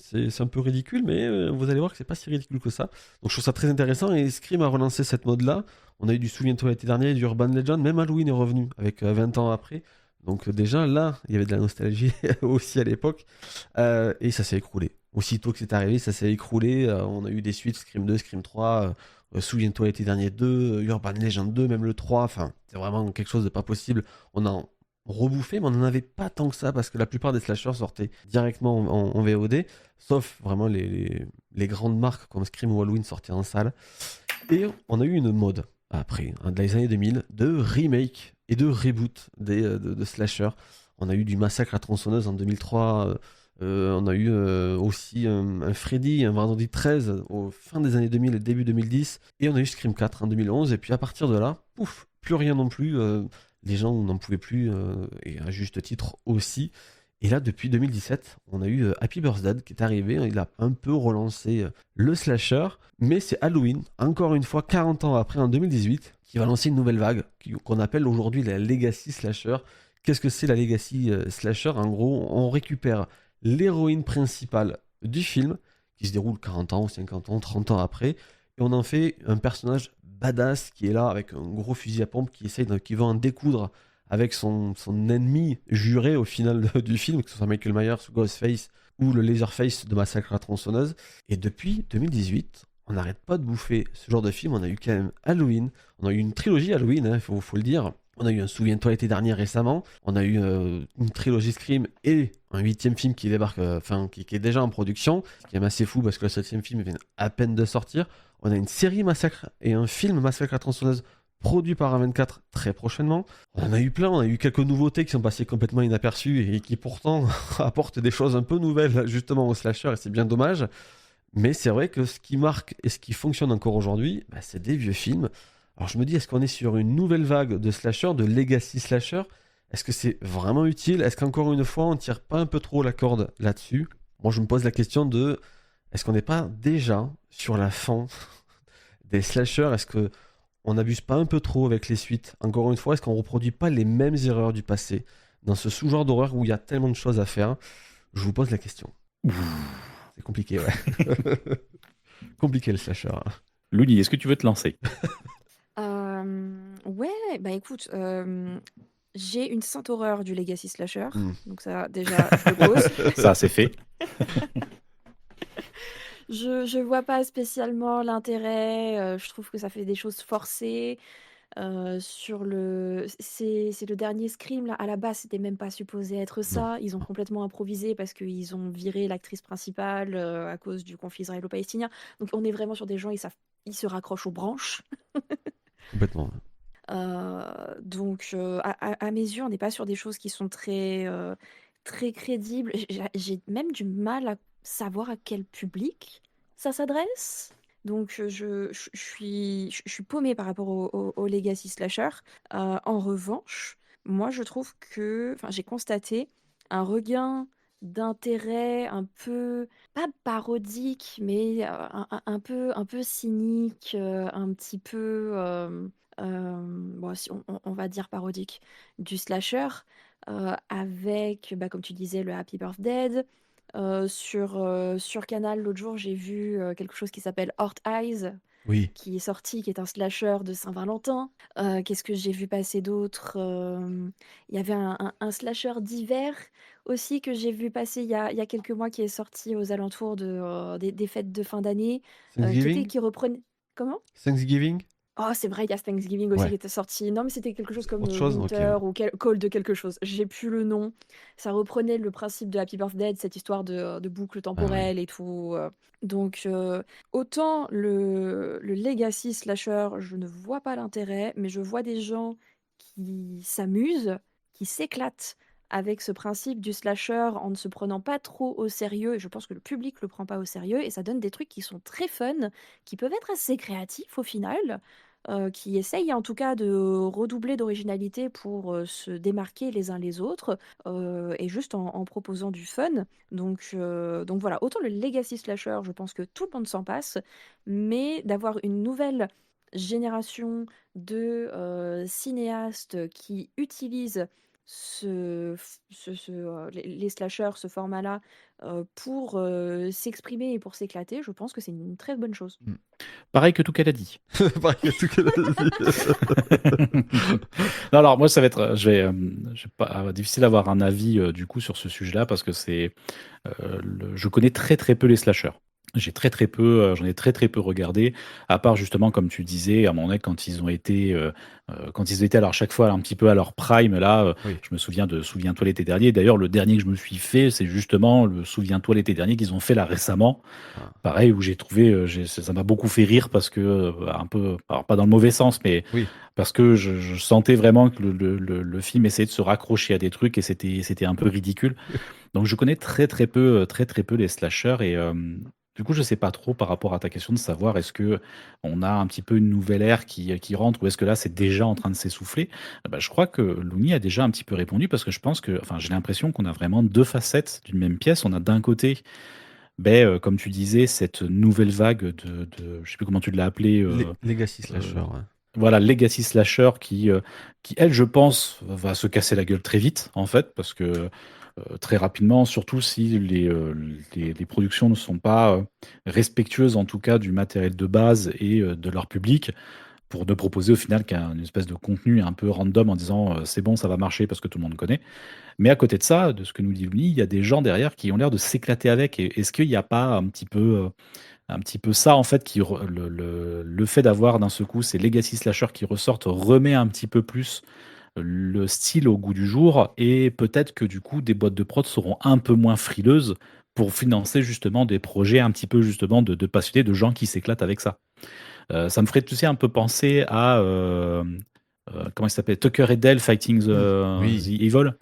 c'est un peu ridicule, mais vous allez voir que c'est pas si ridicule que ça. Donc je trouve ça très intéressant, et Scream a relancé cette mode-là. On a eu du Souviens-toi l'été dernier, du Urban Legend, même Halloween est revenu, avec 20 ans après. Donc déjà, là, il y avait de la nostalgie aussi à l'époque, et ça s'est écroulé. Aussitôt que c'est arrivé, ça s'est écroulé. On a eu des suites, Scream 2, Scream 3, Souviens-toi l'été dernier 2, Urban Legend 2, même le 3. Enfin, c'est vraiment quelque chose de pas possible. On a rebouffé, mais on n'en avait pas tant que ça, parce que la plupart des slashers sortaient directement en VOD, sauf vraiment les grandes marques comme Scream ou Halloween sortaient en salle. Et on a eu une mode, après, dans les années 2000, de remake et de reboot de slashers. On a eu du Massacre à tronçonneuse en 2003, on a eu aussi un Freddy, un Vendredi 13 au fin des années 2000 et début 2010, et on a eu Scream 4 en 2011, et puis à partir de là, pouf, plus rien non plus, les gens n'en pouvaient plus, et à juste titre aussi. Et là, depuis 2017, on a eu Happy Birthday qui est arrivé, il a un peu relancé le slasher, mais c'est Halloween, encore une fois 40 ans après, en 2018, qui va lancer une nouvelle vague, qu'on appelle aujourd'hui la Legacy Slasher. Qu'est-ce que c'est la Legacy Slasher? En gros, on récupère l'héroïne principale du film, qui se déroule 40 ans, 50 ans, 30 ans après, et on en fait un personnage badass qui est là avec un gros fusil à pompe qui va en découdre avec son ennemi juré au final du film, que ce soit Michael Myers, Ghostface ou le Leatherface de Massacre à tronçonneuse. Et depuis 2018, on n'arrête pas de bouffer ce genre de film. On a eu quand même Halloween, on a eu une trilogie Halloween, hein, faut le dire. On a eu un Souviens-toi l'été dernier récemment, on a eu une trilogie Scream et un 8e film qui débarque, qui est déjà en production, ce qui est assez fou parce que le 7e film vient à peine de sortir. On a une série Massacre et un film Massacre à tronçonneuse produit par A24 très prochainement. On en a eu plein, on a eu quelques nouveautés qui sont passées complètement inaperçues et qui pourtant apportent des choses un peu nouvelles justement au slasher, et c'est bien dommage. Mais c'est vrai que ce qui marque et ce qui fonctionne encore aujourd'hui, c'est des vieux films. Alors je me dis, est-ce qu'on est sur une nouvelle vague de slasher, de legacy slasher? Est-ce que c'est vraiment utile? Est-ce qu'encore une fois, on tire pas un peu trop la corde là-dessus? Moi, je me pose la question de, est-ce qu'on n'est pas déjà sur la fin des slashers? Est-ce que on n'abuse pas un peu trop avec les suites? Encore une fois, est-ce qu'on reproduit pas les mêmes erreurs du passé dans ce sous-genre d'horreur où il y a tellement de choses à faire? Je vous pose la question. C'est compliqué, ouais. Compliqué le slasher.
Louni, est-ce que tu veux te lancer?
Ouais, bah écoute, j'ai une sainte horreur du Legacy Slasher, donc ça, déjà, je le pose.
Ça, c'est fait.
Je vois pas spécialement l'intérêt, je trouve que ça fait des choses forcées. C'est le dernier Scream, là. À la base, c'était même pas supposé être ça. Ils ont complètement improvisé parce qu'ils ont viré l'actrice principale à cause du conflit israélo-palestinien. Donc on est vraiment sur des gens, ils se raccrochent aux branches.
Complètement.
Donc à mes yeux, on n'est pas sur des choses qui sont très, très crédibles. J'ai même du mal à savoir à quel public ça s'adresse. Donc je suis paumée par rapport au Legacy Slasher. En revanche, moi je trouve que, j'ai constaté un regain d'intérêt un peu, pas parodique, mais un peu cynique, un petit peu, bon, si on va dire parodique, du slasher, avec, comme tu disais, le Happy Birthday. Sur Canal, l'autre jour, j'ai vu quelque chose qui s'appelle Hort Eyes,
Oui.
qui est sorti, qui est un slasher de Saint-Valentin. Qu'est-ce que j'ai vu passer d'autre? Il y avait un slasher d'hiver aussi que j'ai vu passer il y a quelques mois, qui est sorti aux alentours des fêtes de fin d'année,
Thanksgiving?
qui reprenait... Comment?
Thanksgiving?
Oh, c'est vrai, il y a Thanksgiving aussi
Ouais.
qui était sorti. Non, mais c'était quelque chose comme
Autre chose? Ok.
Winter ou Call de quelque chose. J'ai plus le nom. Ça reprenait le principe de Happy Birthday, cette histoire de boucle temporelle et tout. Donc, autant le Legacy Slasher, je ne vois pas l'intérêt, mais je vois des gens qui s'amusent, qui s'éclatent avec ce principe du slasher en ne se prenant pas trop au sérieux. Et je pense que le public le prend pas au sérieux. Et ça donne des trucs qui sont très fun, qui peuvent être assez créatifs au final. qui essayent en tout cas de redoubler d'originalité pour se démarquer les uns les autres, et juste en proposant du fun. Donc voilà, autant le Legacy Slasher, je pense que tout le monde s'en passe, mais d'avoir une nouvelle génération de cinéastes qui utilisent les slashers, ce format-là, pour s'exprimer et pour s'éclater, je pense que c'est une très bonne chose.
Pareil que tout qu'elle a dit.
Pareil que tout qu'elle a dit.
Non, alors moi, ça va être, je vais pas, difficile d'avoir un avis du coup sur ce sujet-là parce que je connais très très peu les slashers. J'ai très très peu, j'en ai très très peu regardé, à part justement comme tu disais, à un moment donné quand ils étaient alors chaque fois un petit peu à leur prime là,
Oui.
je me souviens de Souviens-toi l'été dernier. D'ailleurs, le dernier que je me suis fait, c'est justement le Souviens-toi l'été dernier qu'ils ont fait là récemment.
Ah.
Pareil, où j'ai trouvé, ça m'a beaucoup fait rire parce que, un peu, alors pas dans le mauvais sens, mais
Oui.
parce que je sentais vraiment que le film essayait de se raccrocher à des trucs et c'était un peu ridicule. Donc je connais très très peu les slashers et du coup je sais pas trop par rapport à ta question de savoir est-ce que on a un petit peu une nouvelle ère qui rentre ou est-ce que là c'est déjà en train de s'essouffler. Bah, je crois que Looney a déjà un petit peu répondu parce que je pense que, enfin j'ai l'impression qu'on a vraiment deux facettes d'une même pièce. On a d'un côté comme tu disais, cette nouvelle vague je sais plus comment tu l'as appelé,
Legacy
heu,
Slasher, ouais.
voilà, Legacy Slasher qui elle, je pense, va se casser la gueule très vite, en fait, parce que très rapidement, surtout si les productions ne sont pas respectueuses, en tout cas, du matériel de base et de leur public, pour ne proposer au final qu'une espèce de contenu un peu random en disant c'est bon, ça va marcher parce que tout le monde connaît. Mais à côté de ça, de ce que nous dit Louis, il y a des gens derrière qui ont l'air de s'éclater avec. Et est-ce qu'il n'y a pas un petit peu ça, en fait, le fait d'avoir d'un seul coup ces Legacy Slasher qui ressortent remet un petit peu plus le style au goût du jour et peut-être que du coup des boîtes de prod seront un peu moins frileuses pour financer justement des projets un petit peu justement de passionnés, de gens qui s'éclatent avec ça. Ça me ferait tu sais un peu penser à comment il s'appelle, Tucker et Dale Fighting the
Oui.
Evil,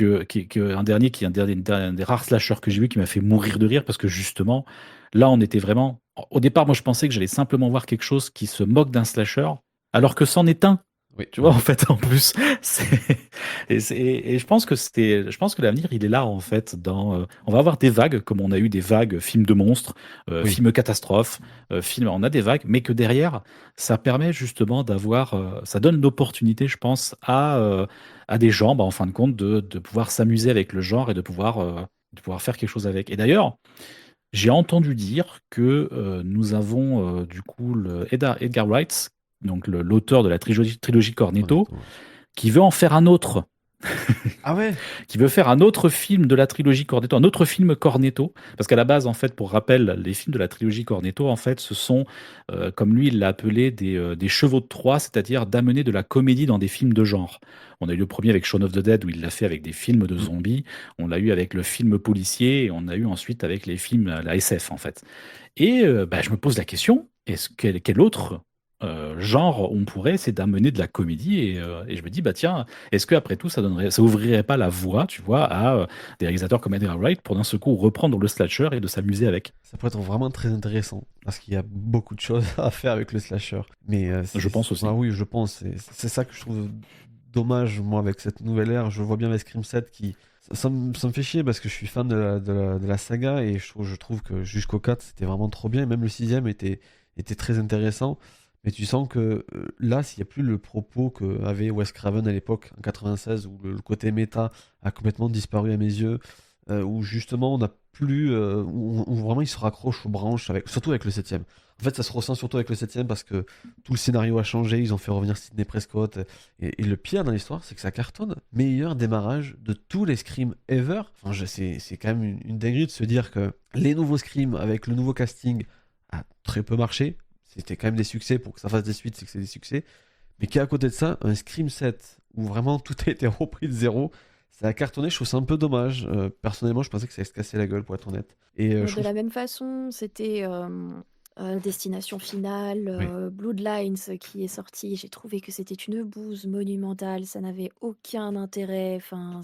un des rares slashers que j'ai vu qui m'a fait mourir de rire parce que justement, là, on était vraiment. Au départ, moi, je pensais que j'allais simplement voir quelque chose qui se moque d'un slasher, alors que c'en est un.
Oui.
Tu vois, en fait, en plus, et je pense que l'avenir, il est là, en fait. On va avoir des vagues, comme on a eu des vagues films de monstres,
Oui.
films catastrophes, on a des vagues, mais que derrière, ça permet justement ça donne l'opportunité, je pense, à des gens, en fin de compte, de pouvoir s'amuser avec le genre et de pouvoir faire quelque chose avec. Et d'ailleurs, j'ai entendu dire que nous avons du coup Edgar Wright, donc l'auteur de la trilogie Cornetto,
Honnêtement.
qui veut en faire un autre.
Ah ouais?
Qui veut faire un autre film de la trilogie Cornetto, un autre film Cornetto, parce qu'à la base, en fait, pour rappel, les films de la trilogie Cornetto, en fait, ce sont, comme lui, il l'a appelé, des chevaux de Troie, c'est-à-dire d'amener de la comédie dans des films de genre. On a eu le premier avec Shaun of the Dead, où il l'a fait avec des films de
Mm.
zombies, on l'a eu avec le film policier, et on a eu ensuite avec les films, la SF, en fait. Et je me pose la question, quel autre genre on pourrait essayer d'amener de la comédie et je me dis bah tiens, est-ce que après tout ça ouvrirait pas la voie, tu vois, à des réalisateurs comme Edgar Wright pour d'un seul coup reprendre le slasher et de s'amuser avec.
Ça pourrait être vraiment très intéressant parce qu'il y a beaucoup de choses à faire avec le slasher. Mais
Je pense aussi.
Ah oui, je pense. C'est ça que je trouve dommage, moi, avec cette nouvelle ère. Je vois bien les Scream 7 qui. Ça me fait chier parce que je suis fan de la saga et je trouve que jusqu'au 4 c'était vraiment trop bien. Et même le sixième était très intéressant. Mais tu sens que là, s'il n'y a plus le propos qu'avait Wes Craven à l'époque, en 96, où le côté méta a complètement disparu à mes yeux, où justement on n'a plus. Où vraiment il se raccroche aux branches, surtout avec le septième. En fait, ça se ressent surtout avec le septième parce que tout le scénario a changé, ils ont fait revenir Sidney Prescott. Et le pire dans l'histoire, c'est que ça cartonne. Meilleur démarrage de tous les Scream ever. Enfin, c'est quand même une dinguerie de se dire que les nouveaux Scream avec le nouveau casting a très peu marché. C'était quand même des succès pour que ça fasse des suites, c'est que c'est des succès. Mais qu'à côté de ça, un Scream 7 où vraiment tout a été repris de zéro, ça a cartonné, je trouve ça un peu dommage. Personnellement, je pensais que ça allait se casser la gueule, pour être honnête. Et je
De
trouve.
la même façon, c'était Destination Finale,
Oui.
Bloodlines qui est sorti. J'ai trouvé que c'était une bouse monumentale. Ça n'avait aucun intérêt. Enfin,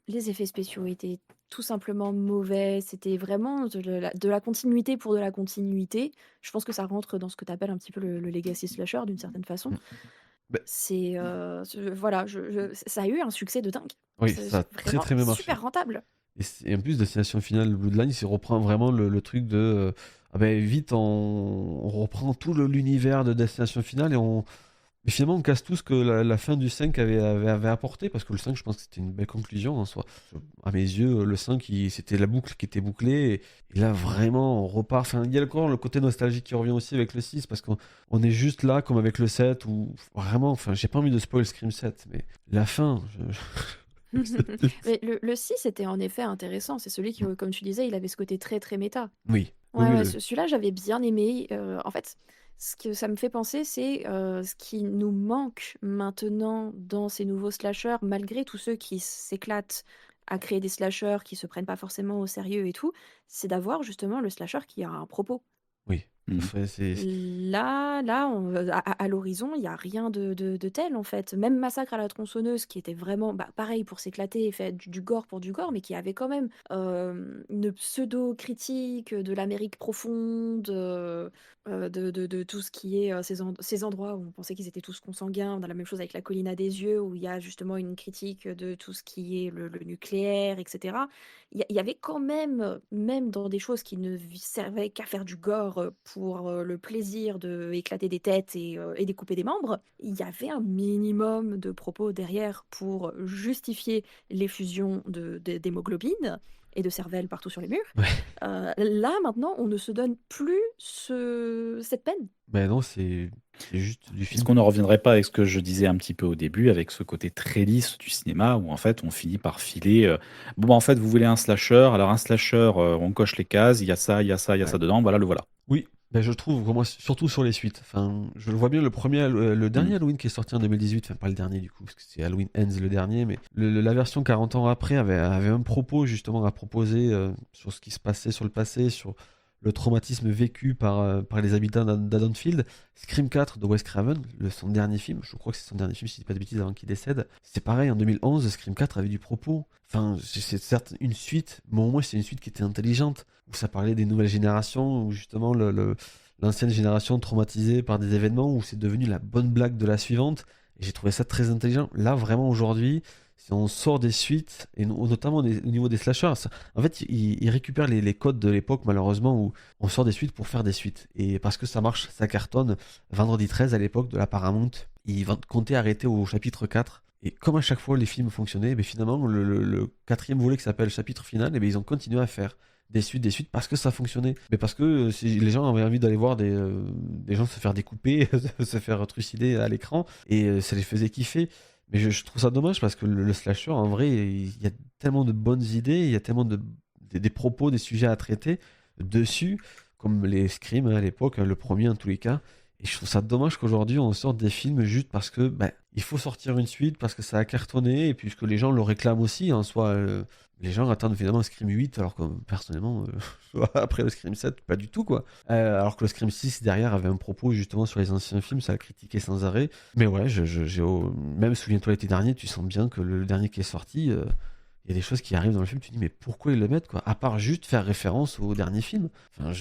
les effets spéciaux étaient tout simplement mauvais. C'était vraiment de la continuité pour de la continuité. Je pense que ça rentre dans ce que tu appelles un petit peu le legacy slasher d'une certaine façon.
Bah,
Voilà, ça a eu un succès de dingue.
oui,
C'est
ça a très
vraiment
très bien marché.
super rentable.
Et en plus, Destination Finale, Bloodline, il reprend vraiment le truc de. Ah ben, vite, on reprend tout l'univers de Destination Finale mais finalement, on casse tout ce que la fin du 5 avait apporté, parce que le 5, je pense que c'était une belle conclusion en soi. À mes yeux, le 5, c'était la boucle qui était bouclée, et là, vraiment, on repart. Enfin, il y a encore le côté nostalgique qui revient aussi avec le 6, parce qu'on est juste là, comme avec le 7, où vraiment, enfin, j'ai pas envie de spoil Scream 7, mais la fin.
Mais le 6 était en effet intéressant. C'est celui qui, comme tu disais, il avait ce côté très très méta.
Oui.
Ouais,
Oui,
ouais, celui-là, j'avais bien aimé. En fait, ce que ça me fait penser, c'est ce qui nous manque maintenant dans ces nouveaux slashers, malgré tous ceux qui s'éclatent à créer des slashers qui se prennent pas forcément au sérieux et tout, c'est d'avoir justement le slasher qui a un propos.
oui.
Mhm.
Enfin,
Là, à l'horizon, il n'y a rien de tel en fait. Même Massacre à la tronçonneuse, qui était vraiment pareil pour s'éclater, fait du gore pour du gore, mais qui avait quand même une pseudo-critique de l'Amérique profonde, de tout ce qui est ces endroits où on pensait qu'ils étaient tous consanguins. On a la même chose avec La colline à des yeux, où il y a justement une critique de tout ce qui est le nucléaire, etc. Il y avait quand même, même dans des choses qui ne servaient qu'à faire du gore pour le plaisir de éclater des têtes et découper des membres, il y avait un minimum de propos derrière pour justifier l'effusion d'hémoglobine et de cervelle partout sur les murs.
Ouais.
Là, maintenant, on ne se donne plus cette peine.
Ben non, c'est juste du
Est-ce
film.
qu'on ne reviendrait pas avec ce que je disais un petit peu au début, avec ce côté très lisse du cinéma, où en fait on finit par filer. Bon, bah, en fait, vous voulez un slasher, alors un slasher, on coche les cases, il y a ça, il y a ça, il y a
Ouais.
ça dedans, voilà, le voilà.
Oui, ben je trouve, moi, surtout sur les suites. Enfin, je le vois bien, le dernier Halloween qui est sorti en 2018, enfin pas le dernier du coup, parce que c'est Halloween Ends le dernier, mais la version 40 ans après avait un propos justement à proposer sur ce qui se passait sur le passé, sur le traumatisme vécu par les habitants d'Haddonfield. Scream 4 de Wes Craven, son dernier film, je crois que c'est son dernier film, si je dis pas de bêtises, avant qu'il décède. C'est pareil, en 2011, Scream 4 avait du propos. Enfin, c'est certes une suite, mais au moins c'est une suite qui était intelligente, où ça parlait des nouvelles générations, où justement l'ancienne génération traumatisée par des événements, où c'est devenu la bonne blague de la suivante. Et j'ai trouvé ça très intelligent. Là, vraiment, aujourd'hui, si on sort des suites, et notamment au niveau des slashers, en fait, ils récupèrent les codes de l'époque, malheureusement, où on sort des suites pour faire des suites. Et parce que ça marche, ça cartonne. Vendredi 13, à l'époque de la Paramount, ils comptaient arrêter au chapitre 4. Et comme à chaque fois les films fonctionnaient, mais finalement, le quatrième volet qui s'appelle chapitre final, et ils ont continué à faire des suites parce que ça fonctionnait. Mais parce que les gens avaient envie d'aller voir des gens se faire découper, se faire trucider à l'écran, et ça les faisait kiffer. Mais je trouve ça dommage parce que le slasher, en vrai, il y a tellement de bonnes idées, il y a tellement des propos, des sujets à traiter dessus, comme les Scream à l'époque, le premier en tous les cas. Et je trouve ça dommage qu'aujourd'hui on sorte des films juste parce que il faut sortir une suite, parce que ça a cartonné, et puisque les gens le réclament aussi. En soi, les gens attendent finalement Scream 8, alors que personnellement, après le Scream 7, pas du tout quoi. Alors que le Scream 6 derrière avait un propos justement sur les anciens films, ça a critiqué sans arrêt. Mais ouais, même souviens-toi l'été dernier, tu sens bien que le dernier qui est sorti, il y a des choses qui arrivent dans le film, tu te dis mais pourquoi ils le mettent quoi, à part juste faire référence au dernier film. Enfin,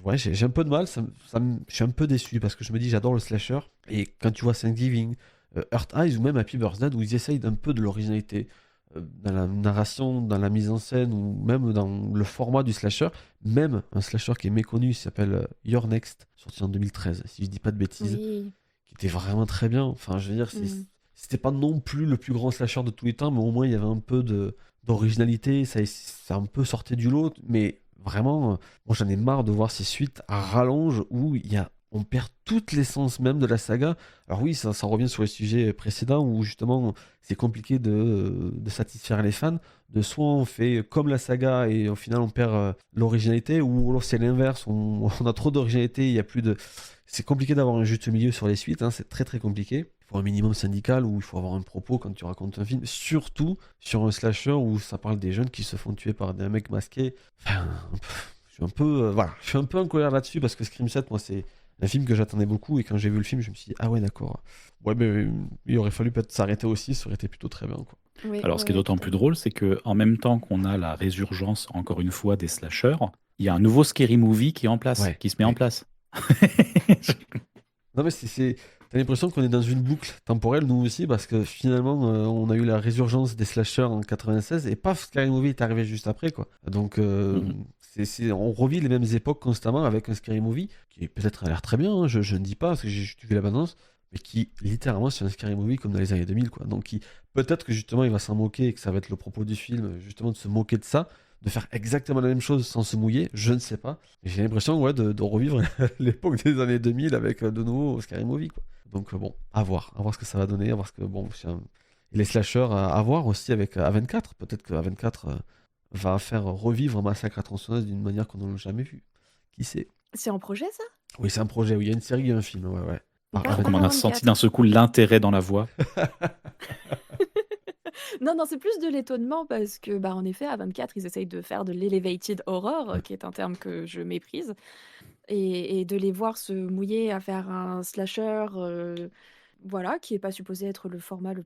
ouais, j'ai un peu de mal, je suis un peu déçu parce que je me dis j'adore le slasher, et quand tu vois Thanksgiving, Earth Eyes ou même Happy Birthday, où ils essayent d'un peu de l'originalité dans la narration, dans la mise en scène, ou même dans le format du slasher. Même un slasher qui est méconnu, il s'appelle Your Next, sorti en 2013 si je dis pas de bêtises,
Oui.
qui était vraiment très bien. Enfin, je veux dire, c'était pas non plus le plus grand slasher de tous les temps, mais au moins il y avait un peu d'originalité, ça un peu sortait du lot. Mais vraiment, moi j'en ai marre de voir ces suites à rallonge où on perd toute l'essence même de la saga. Alors oui, ça revient sur les sujets précédents où justement c'est compliqué de satisfaire les fans. De soit on fait comme la saga et au final on perd l'originalité, ou alors c'est l'inverse, on a trop d'originalité, il y a plus de... C'est compliqué d'avoir un juste milieu sur les suites, hein, c'est très très compliqué. Il faut un minimum syndical, où il faut avoir un propos quand tu racontes un film, surtout sur un slasher où ça parle des jeunes qui se font tuer par des mecs masqués. Enfin, je suis un peu en colère là-dessus, parce que Scream 7, moi, c'est un film que j'attendais beaucoup et quand j'ai vu le film, je me suis dit, ah ouais, d'accord. Ouais, mais il aurait fallu peut-être s'arrêter aussi, ça aurait été plutôt très bien, quoi.
Oui,
Alors, ce qui est
oui,
d'autant
tout à
plus
fait.
drôle, c'est que en même temps qu'on a la résurgence, encore une fois, des slashers, il y a un nouveau Scary Movie qui est en place,
Ouais,
qui se met en
ouais.
place.
Non, mais t'as l'impression qu'on est dans une boucle temporelle, nous aussi, parce que finalement, on a eu la résurgence des slashers en 96 et paf, Scary Movie est arrivé juste après, quoi. Donc,
Mhm.
on revit les mêmes époques constamment avec un Scary Movie qui peut-être a l'air très bien, hein, je ne dis pas, parce que j'ai juste vu la bande-annonce, mais qui littéralement c'est un Scary Movie comme dans les années 2000, quoi. Donc, peut-être que justement il va s'en moquer et que ça va être le propos du film, justement de se moquer de ça, de faire exactement la même chose sans se mouiller, je ne sais pas. Mais j'ai l'impression, ouais, de revivre l'époque des années 2000 avec de nouveau Scary Movie, quoi. Donc bon, à voir ce que ça va donner, à voir ce que bon, et les slashers à voir aussi avec A24. Peut-être que A24 va faire revivre Massacre à tronçonneuse d'une manière qu'on n'a jamais vue. Qui sait?
C'est en projet, ça?
Oui, c'est un projet. Oui, il y a une série, il y a un film. Ouais, ouais. Par
Par,
Comme
par
on
A24.
a senti
A24.
d'un seul coup l'intérêt dans la voix.
Non, non, c'est plus de l'étonnement parce que, bah, en effet, A24, ils essayent de faire de l'elevated horror, qui est un terme que je méprise, et de les voir se mouiller à faire un slasher, voilà, qui est pas supposé être le format le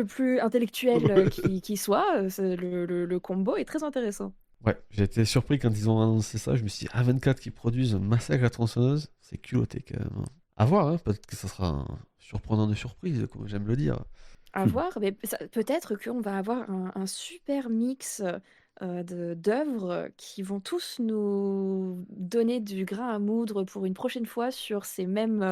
plus intellectuel qui soit. Le combo est très intéressant.
Ouais, j'ai été surpris quand ils ont annoncé ça. Je me suis dit, A24 qui produisent un Massacre à tronçonneuse, c'est culotté quand même. À voir, hein. Peut-être que ça sera un surprenant de surprise, comme j'aime le dire.
À voir, mais peut-être qu'on va avoir un super mix d'œuvres qui vont tous nous donner du grain à moudre pour une prochaine fois sur ces mêmes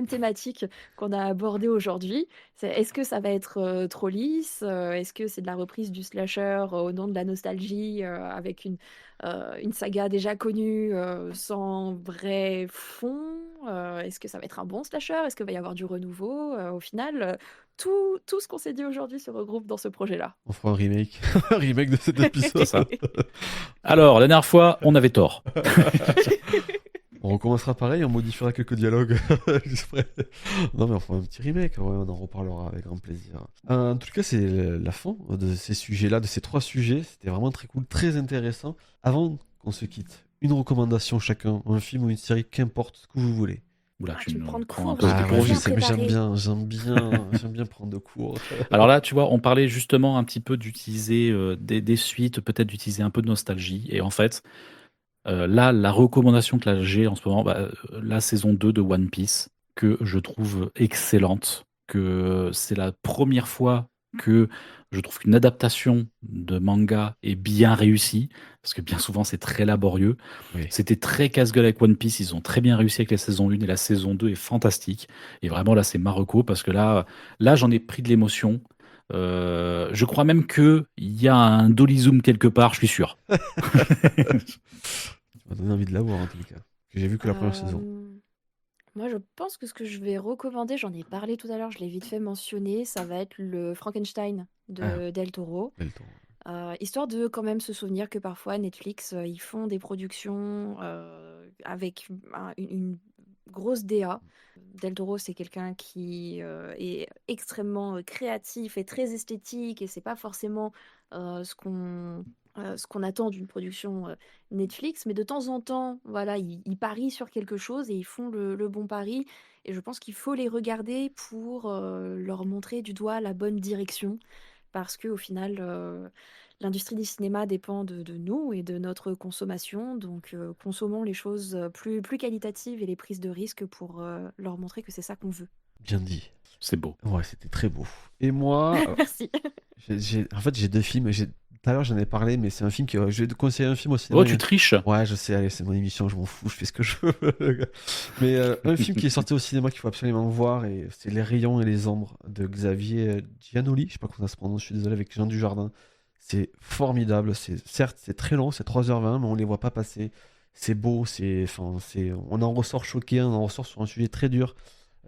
thématiques qu'on a abordées aujourd'hui. Est-ce que ça va être trop lisse? Est-ce que c'est de la reprise du slasher au nom de la nostalgie avec une saga déjà connue sans vrai fond? Est-ce que ça va être un bon slasher? Est-ce qu'il va y avoir du renouveau? Au final, tout ce qu'on s'est dit aujourd'hui se regroupe dans ce projet-là.
On fera un remake, un remake de cet
C'est
épisode.
ça. Alors, la dernière fois, on avait tort.
On recommencera pareil, on modifiera quelques dialogues. Exprès. Non, mais on fera un petit remake, ouais, on en reparlera avec grand plaisir. En tout cas, c'est la fin de ces sujets-là, de ces 3 sujets. C'était vraiment très cool, très intéressant. Avant qu'on se quitte, une recommandation chacun, un film ou une série, qu'importe ce que vous voulez.
Oula,
Tu me
me
prends de
prends un
court,
peu
Ah
de
ouais, je
bien
sais, mais
préparé.
j'aime bien prendre de cours.
Alors là, tu vois, on parlait justement un petit peu d'utiliser des suites, peut-être d'utiliser un peu de nostalgie. Et en fait, là, la recommandation que là, j'ai en ce moment, la saison 2 de One Piece, que je trouve excellente, que c'est la première fois que je trouve qu'une adaptation de manga est bien réussie, parce que bien souvent c'est très laborieux.
Oui.
C'était très casse-gueule avec One Piece, ils ont très bien réussi avec la saison 1 et la saison 2 est fantastique. Et vraiment là c'est Marocco, parce que là j'en ai pris de l'émotion. Je crois même qu'il y a un Dolly Zoom quelque part, je suis sûr.
Ça m'a donné envie de la voir en tout cas. Que j'ai vu que la première saison.
Moi, je pense que ce que je vais recommander, j'en ai parlé tout à l'heure, je l'ai vite fait mentionner, ça va être le Frankenstein de Del Toro.
Belle tour.
Histoire de quand même se souvenir que parfois Netflix, ils font des productions avec une grosse DA. Del Toro, c'est quelqu'un qui est extrêmement créatif et très esthétique, et c'est pas forcément ce qu'on attend d'une production Netflix, mais de temps en temps, voilà, ils parient sur quelque chose et ils font le bon pari. Et je pense qu'il faut les regarder pour leur montrer du doigt la bonne direction, parce que au final, l'industrie du cinéma dépend de nous et de notre consommation. Donc, consommons les choses plus qualitatives et les prises de risques pour leur montrer que c'est ça qu'on veut.
Bien dit.
C'est beau.
Ouais, c'était très beau. Et moi,
Merci.
en fait, j'ai 2 films. Tout à l'heure, j'en ai parlé, mais c'est un film je vais te conseiller un film au cinéma.
Oh, tu triches.
Ouais, je sais, allez, c'est mon émission, je m'en fous, je fais ce que je veux. Mais un film qui est sorti au cinéma qu'il faut absolument voir, et c'est Les Rayons et les Ombres de Xavier Giannoli. Je sais pas comment ça se prononce, je suis désolé, avec Jean Dujardin. C'est formidable. Certes, c'est très long, c'est 3h20, mais on les voit pas passer. C'est beau, on en ressort choqué, on en ressort sur un sujet très dur,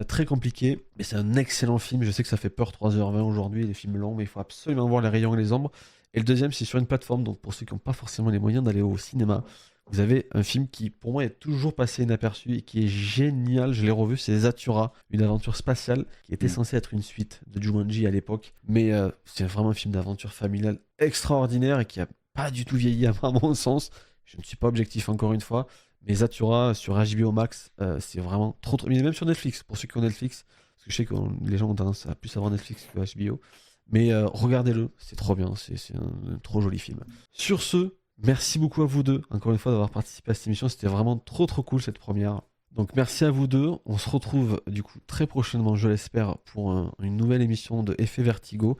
très compliqué. Mais c'est un excellent film. Je sais que ça fait peur 3h20 aujourd'hui, les films longs, mais il faut absolument voir Les Rayons et les Ombres. Et le deuxième, c'est sur une plateforme, donc pour ceux qui n'ont pas forcément les moyens d'aller au cinéma, vous avez un film qui, pour moi, est toujours passé inaperçu et qui est génial. Je l'ai revu, c'est Zathura, une aventure spatiale qui était censée être une suite de Jumanji à l'époque. Mais c'est vraiment un film d'aventure familiale extraordinaire et qui a pas du tout vieilli à mon sens. Je ne suis pas objectif encore une fois, Mais Zathura sur HBO Max, c'est vraiment trop. Mais même sur Netflix, pour ceux qui ont Netflix, parce que je sais que les gens ont tendance à plus avoir Netflix que HBO. Mais regardez-le, c'est trop bien, c'est un trop joli film. Sur ce, merci beaucoup à vous deux, encore une fois, d'avoir participé à cette émission. C'était vraiment trop cool cette première. Donc merci à vous deux. On se retrouve du coup très prochainement, je l'espère, pour une nouvelle émission de Effet Vertigo.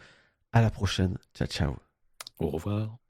À la prochaine. Ciao, ciao.
Au revoir.